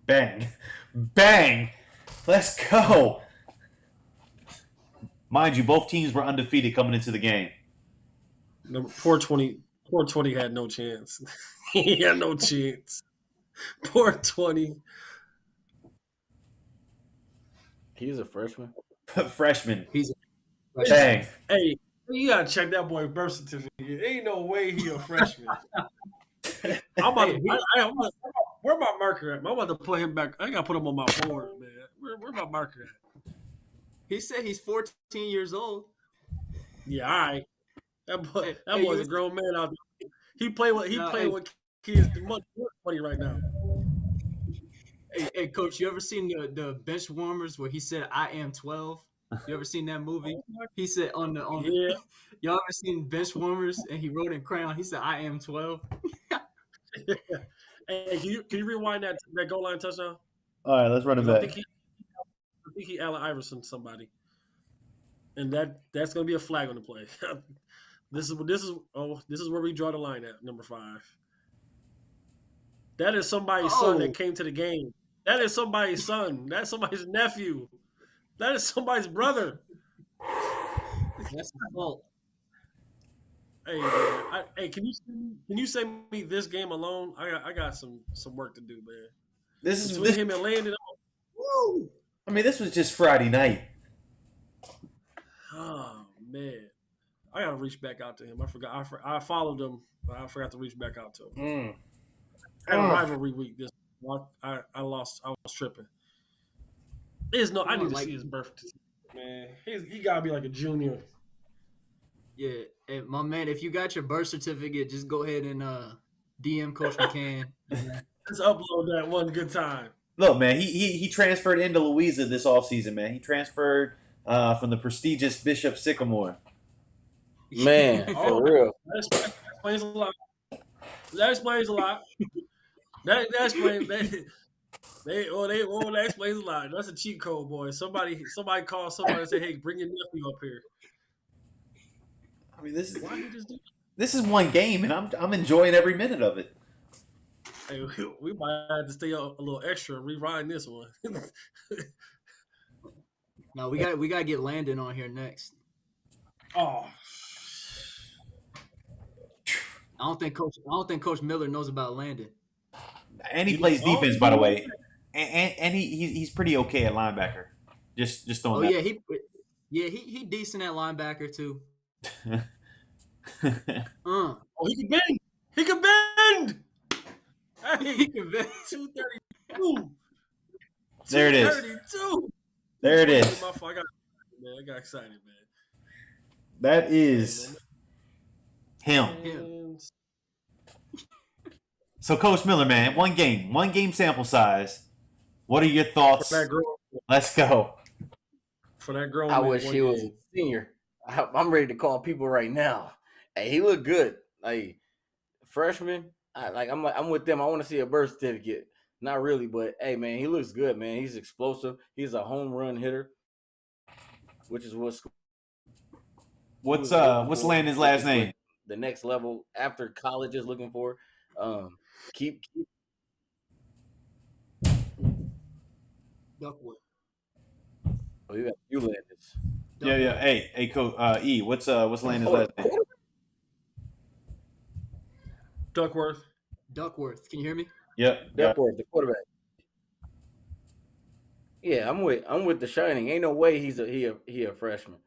[SPEAKER 3] Bang. Bang. Let's go. Mind you, both teams were undefeated coming into the game.
[SPEAKER 4] Poor 20 had no chance. He had no chance. Poor 20.
[SPEAKER 6] He's a freshman.
[SPEAKER 3] Freshman.
[SPEAKER 5] He's a
[SPEAKER 3] Bang.
[SPEAKER 4] Hey, you gotta check that boy birth certificate. Ain't no way he a freshman. Where my marker at? I'm about to put him back. I gotta put him on my board, man. Where my marker at?
[SPEAKER 5] He said he's 14 years old.
[SPEAKER 4] Yeah, all right. That boy's a grown man out there. He play with kids much money right now.
[SPEAKER 5] Hey, Coach, you ever seen the bench warmers where he said I am 12? You ever seen that movie? He said on
[SPEAKER 4] Yeah.
[SPEAKER 5] Y'all ever seen bench warmers and he wrote in crayon, he said I am 12.
[SPEAKER 4] Hey, can you rewind that goal line touchdown?
[SPEAKER 3] All right, let's run it
[SPEAKER 4] I
[SPEAKER 3] back.
[SPEAKER 4] think he Allen Iverson somebody, and that's gonna be a flag on the play. This is where we draw the line at number 5. That is somebody's son that came to the game. That is somebody's son. That's somebody's nephew. That is somebody's brother.
[SPEAKER 5] That's my fault.
[SPEAKER 4] Hey, man, can you send me this game alone? I got some work to do, man. Between him and Landon. Woo!
[SPEAKER 3] I mean, this was just Friday night.
[SPEAKER 4] Oh man, I gotta reach back out to him. I forgot. I followed him, but I forgot to reach back out to him. I had a rivalry week this. I lost. I was tripping. I need to see his birth certificate, man. He gotta be like a junior.
[SPEAKER 5] Yeah, hey, my man, if you got your birth certificate, just go ahead and DM Coach McCann.
[SPEAKER 4] Let's upload that one good time.
[SPEAKER 3] Look, man, he transferred into Louisa this offseason, man. He transferred from the prestigious Bishop Sycamore.
[SPEAKER 6] Man,
[SPEAKER 4] Oh,
[SPEAKER 6] for real.
[SPEAKER 4] that explains a lot. That explains a lot. That explains that. That explains a lot. That's a cheat code, boy. Somebody call somebody and say, "Hey, bring your nephew up here."
[SPEAKER 3] I mean, this
[SPEAKER 4] Why he just do?
[SPEAKER 3] is one game, and I'm enjoying every minute of it.
[SPEAKER 4] Hey, we might have to stay up a little extra and rewind this one.
[SPEAKER 5] No, we got to get Landon on here next.
[SPEAKER 4] Oh,
[SPEAKER 5] I don't think Coach Miller knows about Landon.
[SPEAKER 3] And he plays defense, by the way, and he's pretty okay at linebacker. Just throwing that.
[SPEAKER 5] He decent at linebacker too.
[SPEAKER 4] oh, he can bend. He can bend. Hey,
[SPEAKER 5] He can bend.
[SPEAKER 4] 232.
[SPEAKER 3] There it is.
[SPEAKER 4] 232.
[SPEAKER 3] There it is.
[SPEAKER 4] I got excited, man.
[SPEAKER 3] That is him.
[SPEAKER 5] Him.
[SPEAKER 3] So, Coach Miller, man, one game sample size. What are your thoughts? Let's go.
[SPEAKER 4] For that grown
[SPEAKER 6] I
[SPEAKER 4] man,
[SPEAKER 6] wish he was a senior. I'm ready to call people right now. Hey, he looked good. Like freshman, I'm with them. I want to see a birth certificate. Not really, but hey, man, he looks good, man. He's explosive. He's a home run hitter, which is
[SPEAKER 3] What's Landon's last name?
[SPEAKER 6] The next level after college is looking for. Keep
[SPEAKER 5] Duckworth.
[SPEAKER 6] Oh, you got a few Landons.
[SPEAKER 3] Yeah. Hey, Coach E. What's Landon's last name?
[SPEAKER 4] Duckworth.
[SPEAKER 5] Can you hear me?
[SPEAKER 3] Yep.
[SPEAKER 6] Duckworth, the quarterback. Yeah, I'm with the Shining. Ain't no way he a freshman.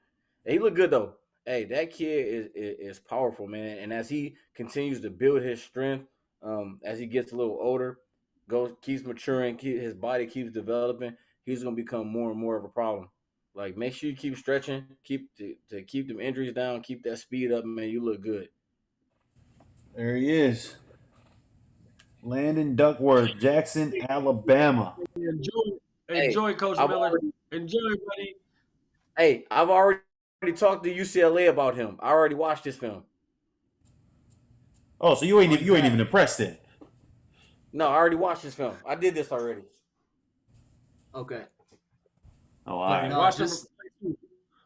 [SPEAKER 6] He look good though. Hey, that kid is powerful, man. And as he continues to build his strength, as he gets a little older, keeps maturing, his body keeps developing, he's gonna become more and more of a problem. Like, make sure you keep stretching, keep them injuries down, keep that speed up, man. You look good.
[SPEAKER 3] There he is. Landon Duckworth, Jackson, Alabama.
[SPEAKER 4] Enjoy, Coach Miller. Enjoy, buddy.
[SPEAKER 6] Hey, I've already talked to UCLA about him. I already watched this film.
[SPEAKER 3] Oh, so you ain't even impressed then?
[SPEAKER 6] No, I already watched this film. I did this already.
[SPEAKER 5] Okay.
[SPEAKER 3] Oh, all right.
[SPEAKER 5] No,
[SPEAKER 4] Watch this.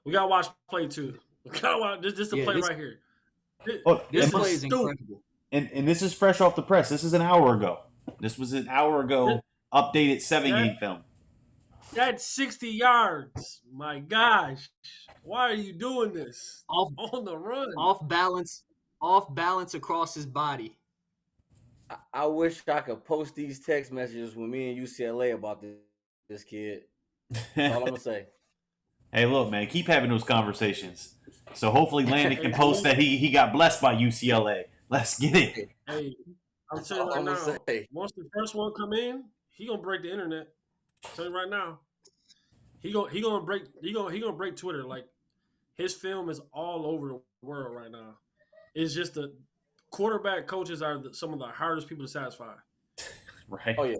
[SPEAKER 4] We gotta watch play 2. We gotta watch this. The play
[SPEAKER 5] this,
[SPEAKER 4] right here.
[SPEAKER 5] This play
[SPEAKER 4] is
[SPEAKER 5] is
[SPEAKER 4] stupid.
[SPEAKER 5] incredible.
[SPEAKER 3] And this is fresh off the press. This is an hour ago. This was an hour ago. Updated 7-game film.
[SPEAKER 4] That's 60 yards. My gosh. Why are you doing this? On the run.
[SPEAKER 5] Off balance across his body.
[SPEAKER 6] I wish I could post these text messages with me and UCLA about this kid. That's all I'm gonna say.
[SPEAKER 3] Hey, look, man, keep having those conversations. So hopefully Landon can post that he got blessed by UCLA. Let's get it.
[SPEAKER 4] Hey, I'm telling you right now, once the first one come in, he gonna break the internet. I'm telling you right now. He gonna break Twitter. Like, his film is all over the world right now. It's just the quarterback coaches are some of the hardest people to satisfy.
[SPEAKER 3] Right.
[SPEAKER 6] Oh yeah.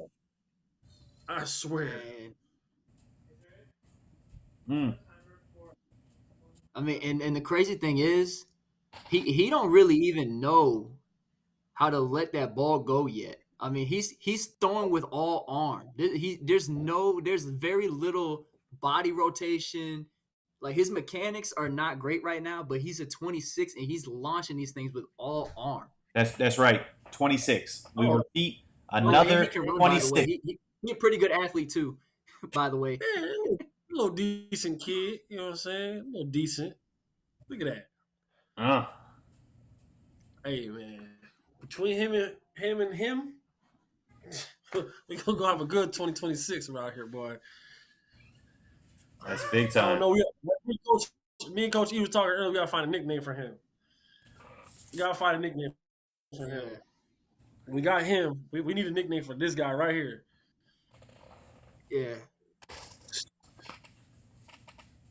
[SPEAKER 4] I swear.
[SPEAKER 5] I mean, and the crazy thing is, he don't really even know how to let that ball go yet. I mean, he's throwing with all arm. There's very little body rotation. Like, his mechanics are not great right now, but he's a 26 and he's launching these things with all arm.
[SPEAKER 3] That's right. 26. We repeat
[SPEAKER 5] Another
[SPEAKER 3] another 26.
[SPEAKER 5] He's a pretty good athlete too, by the way.
[SPEAKER 4] Yeah, a little decent kid. You know what I'm saying? A little decent. Look at that. Hey, man. Between him, we gonna have a good 2026 around here, boy.
[SPEAKER 3] That's big
[SPEAKER 4] I
[SPEAKER 3] time.
[SPEAKER 4] don't know. Me and Coach E was talking earlier. We gotta find a nickname for him. We gotta find a nickname for him. We got him. We need a nickname for this guy right here.
[SPEAKER 5] Yeah.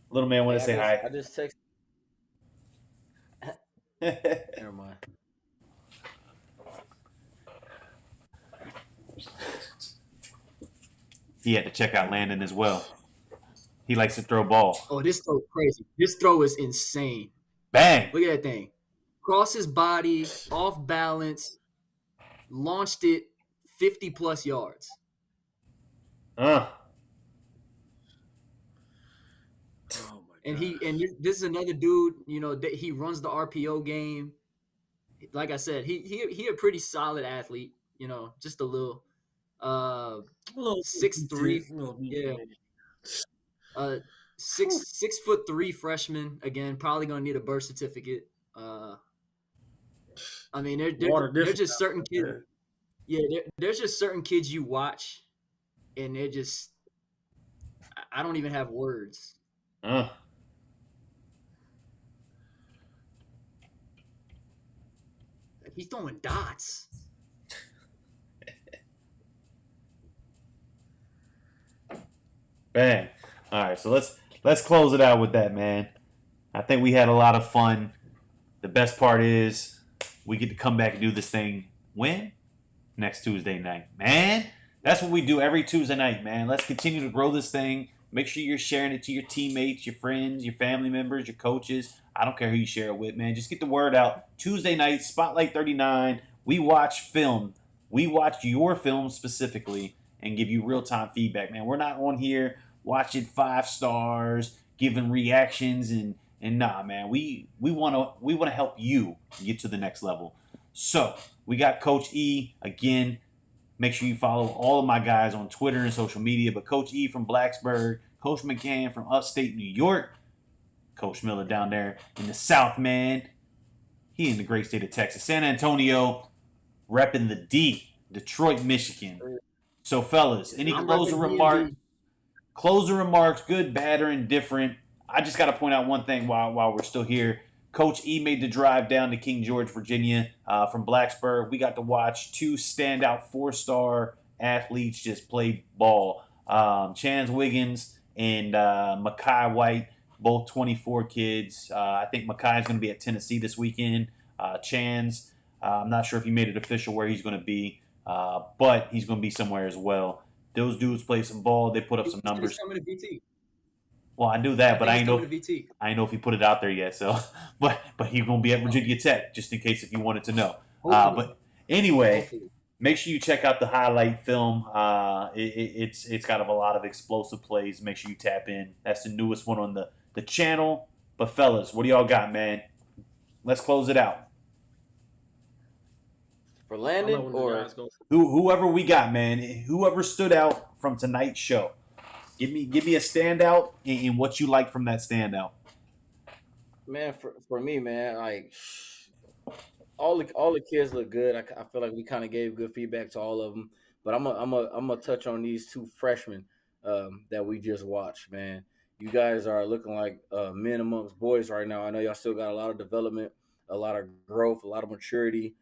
[SPEAKER 3] Little man want to say hi.
[SPEAKER 6] I just texted. Never mind.
[SPEAKER 3] he had to check out Landon as well. He likes to throw ball.
[SPEAKER 5] Oh, this throw crazy. This throw is insane.
[SPEAKER 3] Bang!
[SPEAKER 5] Look at that thing. Cross his body, off balance, launched it 50 plus yards.
[SPEAKER 4] Oh my
[SPEAKER 5] And
[SPEAKER 4] God.
[SPEAKER 5] this is another dude, that he runs the RPO game. Like I said, he a pretty solid athlete, just a little
[SPEAKER 4] A little
[SPEAKER 5] 6'3",
[SPEAKER 4] little
[SPEAKER 5] yeah. 6'3" freshman. Again, probably gonna need a birth certificate. I mean, they're just certain kids. Yeah, there's just certain kids you watch, and they're just. I don't even have words. He's throwing dots.
[SPEAKER 3] Bang! All right, so let's close it out with that, man. I think we had a lot of fun. The best part is we get to come back and do this thing when? Next Tuesday night. Man, that's what we do every Tuesday night, man. Let's continue to grow this thing. Make sure you're sharing it to your teammates, your friends, your family members, your coaches. I don't care who you share it with, man. Just get the word out. Tuesday night, Spotlight 39. We watch film. We watch your film specifically and give you real-time feedback, man. We're not on here watching 5 stars, giving reactions and nah, man. We want to help you get to the next level. So, we got Coach E again. Make sure you follow all of my guys on Twitter and social media. But Coach E from Blacksburg, Coach McCann from upstate New York, Coach Miller down there in the South, man. He in the great state of Texas. San Antonio, repping the D, Detroit, Michigan. So, fellas, any closing remarks? Closing remarks, good, bad, or indifferent. I just got to point out one thing while we're still here. Coach E made the drive down to King George, Virginia from Blacksburg. We got to watch 2 standout 4-star athletes just play ball. Chance Wiggins and Makai White, both 24 kids. I think Makai is going to be at Tennessee this weekend. Chance, I'm not sure if he made it official where he's going to be, but he's going to be somewhere as well. Those dudes play some ball. They put up some numbers.
[SPEAKER 5] He's coming to VT.
[SPEAKER 3] Well, I knew that, but I ain't know if he put it out there yet. So, but he's gonna be at Virginia Tech, just in case if you wanted to know. But anyway, make sure you check out the highlight film. It's got a lot of explosive plays. Make sure you tap in. That's the newest one on the channel. But fellas, what do y'all got, man? Let's close it out.
[SPEAKER 6] For Landon or
[SPEAKER 3] whoever we got, man. Whoever stood out from tonight's show. Give me a standout and what you like from that standout.
[SPEAKER 6] Man, for me, man, like all the kids look good. I feel like we kind of gave good feedback to all of them. But I'm gonna touch on these 2 freshmen that we just watched, man. You guys are looking like men amongst boys right now. I know y'all still got a lot of development, a lot of growth, a lot of maturity,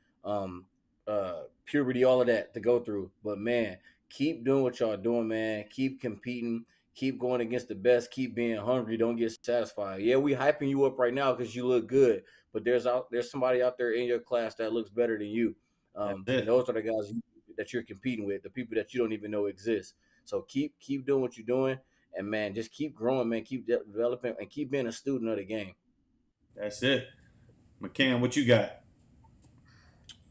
[SPEAKER 6] puberty, all of that to go through. But man, keep doing what y'all doing, man. Keep competing. Keep going against the best. Keep being hungry. Don't get satisfied. Yeah, we hyping you up right now because you look good. But there's somebody out there in your class that looks better than you. And those are the guys that you're competing with, the people that you don't even know exist. So keep doing what you're doing. And, man, just keep growing, man. Keep developing and keep being a student of the game.
[SPEAKER 3] That's it. McCann, what you got?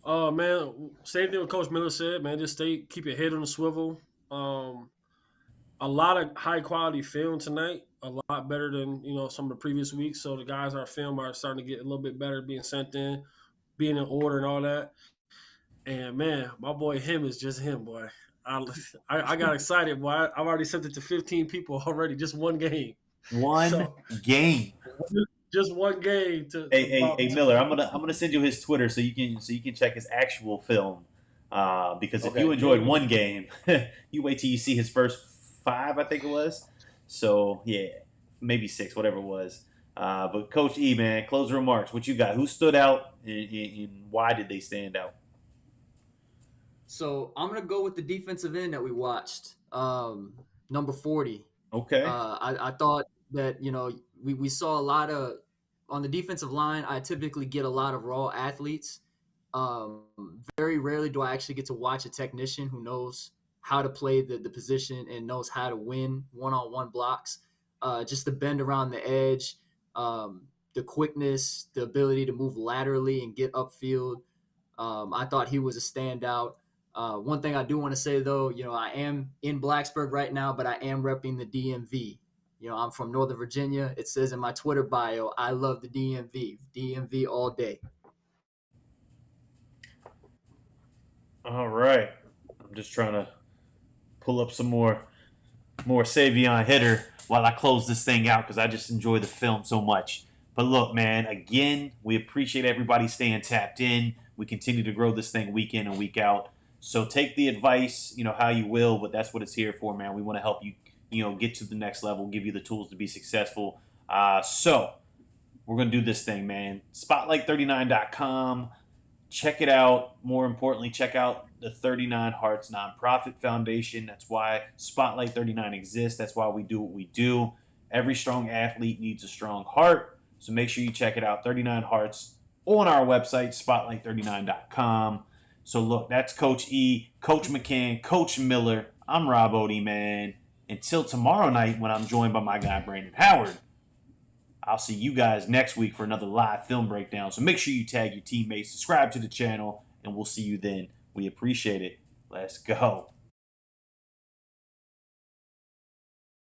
[SPEAKER 4] Man, same thing what Coach Miller said, man. Just keep your head on the swivel. A lot of high quality film tonight, a lot better than some of the previous weeks. So the guys our film are starting to get a little bit better, being sent in, being in order, and all that. And man, my boy him is just him, boy. I got excited, boy. I've already sent it to 15 people already. Just one game.
[SPEAKER 3] Game.
[SPEAKER 4] Just one game.
[SPEAKER 3] Hey, Miller, I'm gonna send you his Twitter so you can check his actual film. Because if you enjoyed one game, you wait till you see his first 5, I think it was. So yeah, maybe 6, whatever it was. But Coach E, man, closing remarks. What you got? Who stood out and why did they stand out?
[SPEAKER 5] So I'm gonna go with the defensive end that we watched, number 40.
[SPEAKER 3] Okay.
[SPEAKER 5] I thought that we saw a lot of on the defensive line. I typically get a lot of raw athletes. Very rarely do I actually get to watch a technician who knows how to play the position and knows how to win one-on-one blocks. Just the bend around the edge, the quickness, the ability to move laterally and get upfield. I thought he was a standout. One thing I do want to say, though, I am in Blacksburg right now, but I am repping the DMV. I'm from Northern Virginia. It says in my Twitter bio, I love the DMV. DMV all day.
[SPEAKER 3] All right. I'm just trying to pull up some more Savion hitter while I close this thing out because I just enjoy the film so much. But look, man, again, we appreciate everybody staying tapped in. We continue to grow this thing week in and week out. So take the advice, how you will, but that's what it's here for, man. We want to help you, get to the next level, give you the tools to be successful. So we're going to do this thing, man. Spotlight39.com. Check it out. More importantly, check out the 39 Hearts Nonprofit Foundation. That's why Spotlight 39 exists. That's why we do what we do. Every strong athlete needs a strong heart. So make sure you check it out. 39 Hearts on our website, spotlight39.com. So look, that's Coach E, Coach McCann, Coach Miller. I'm Rob Odie, man. Until tomorrow night when I'm joined by my guy, Brandon Howard. I'll see you guys next week for another live film breakdown. So make sure you tag your teammates, subscribe to the channel, and we'll see you then. We appreciate it. Let's go.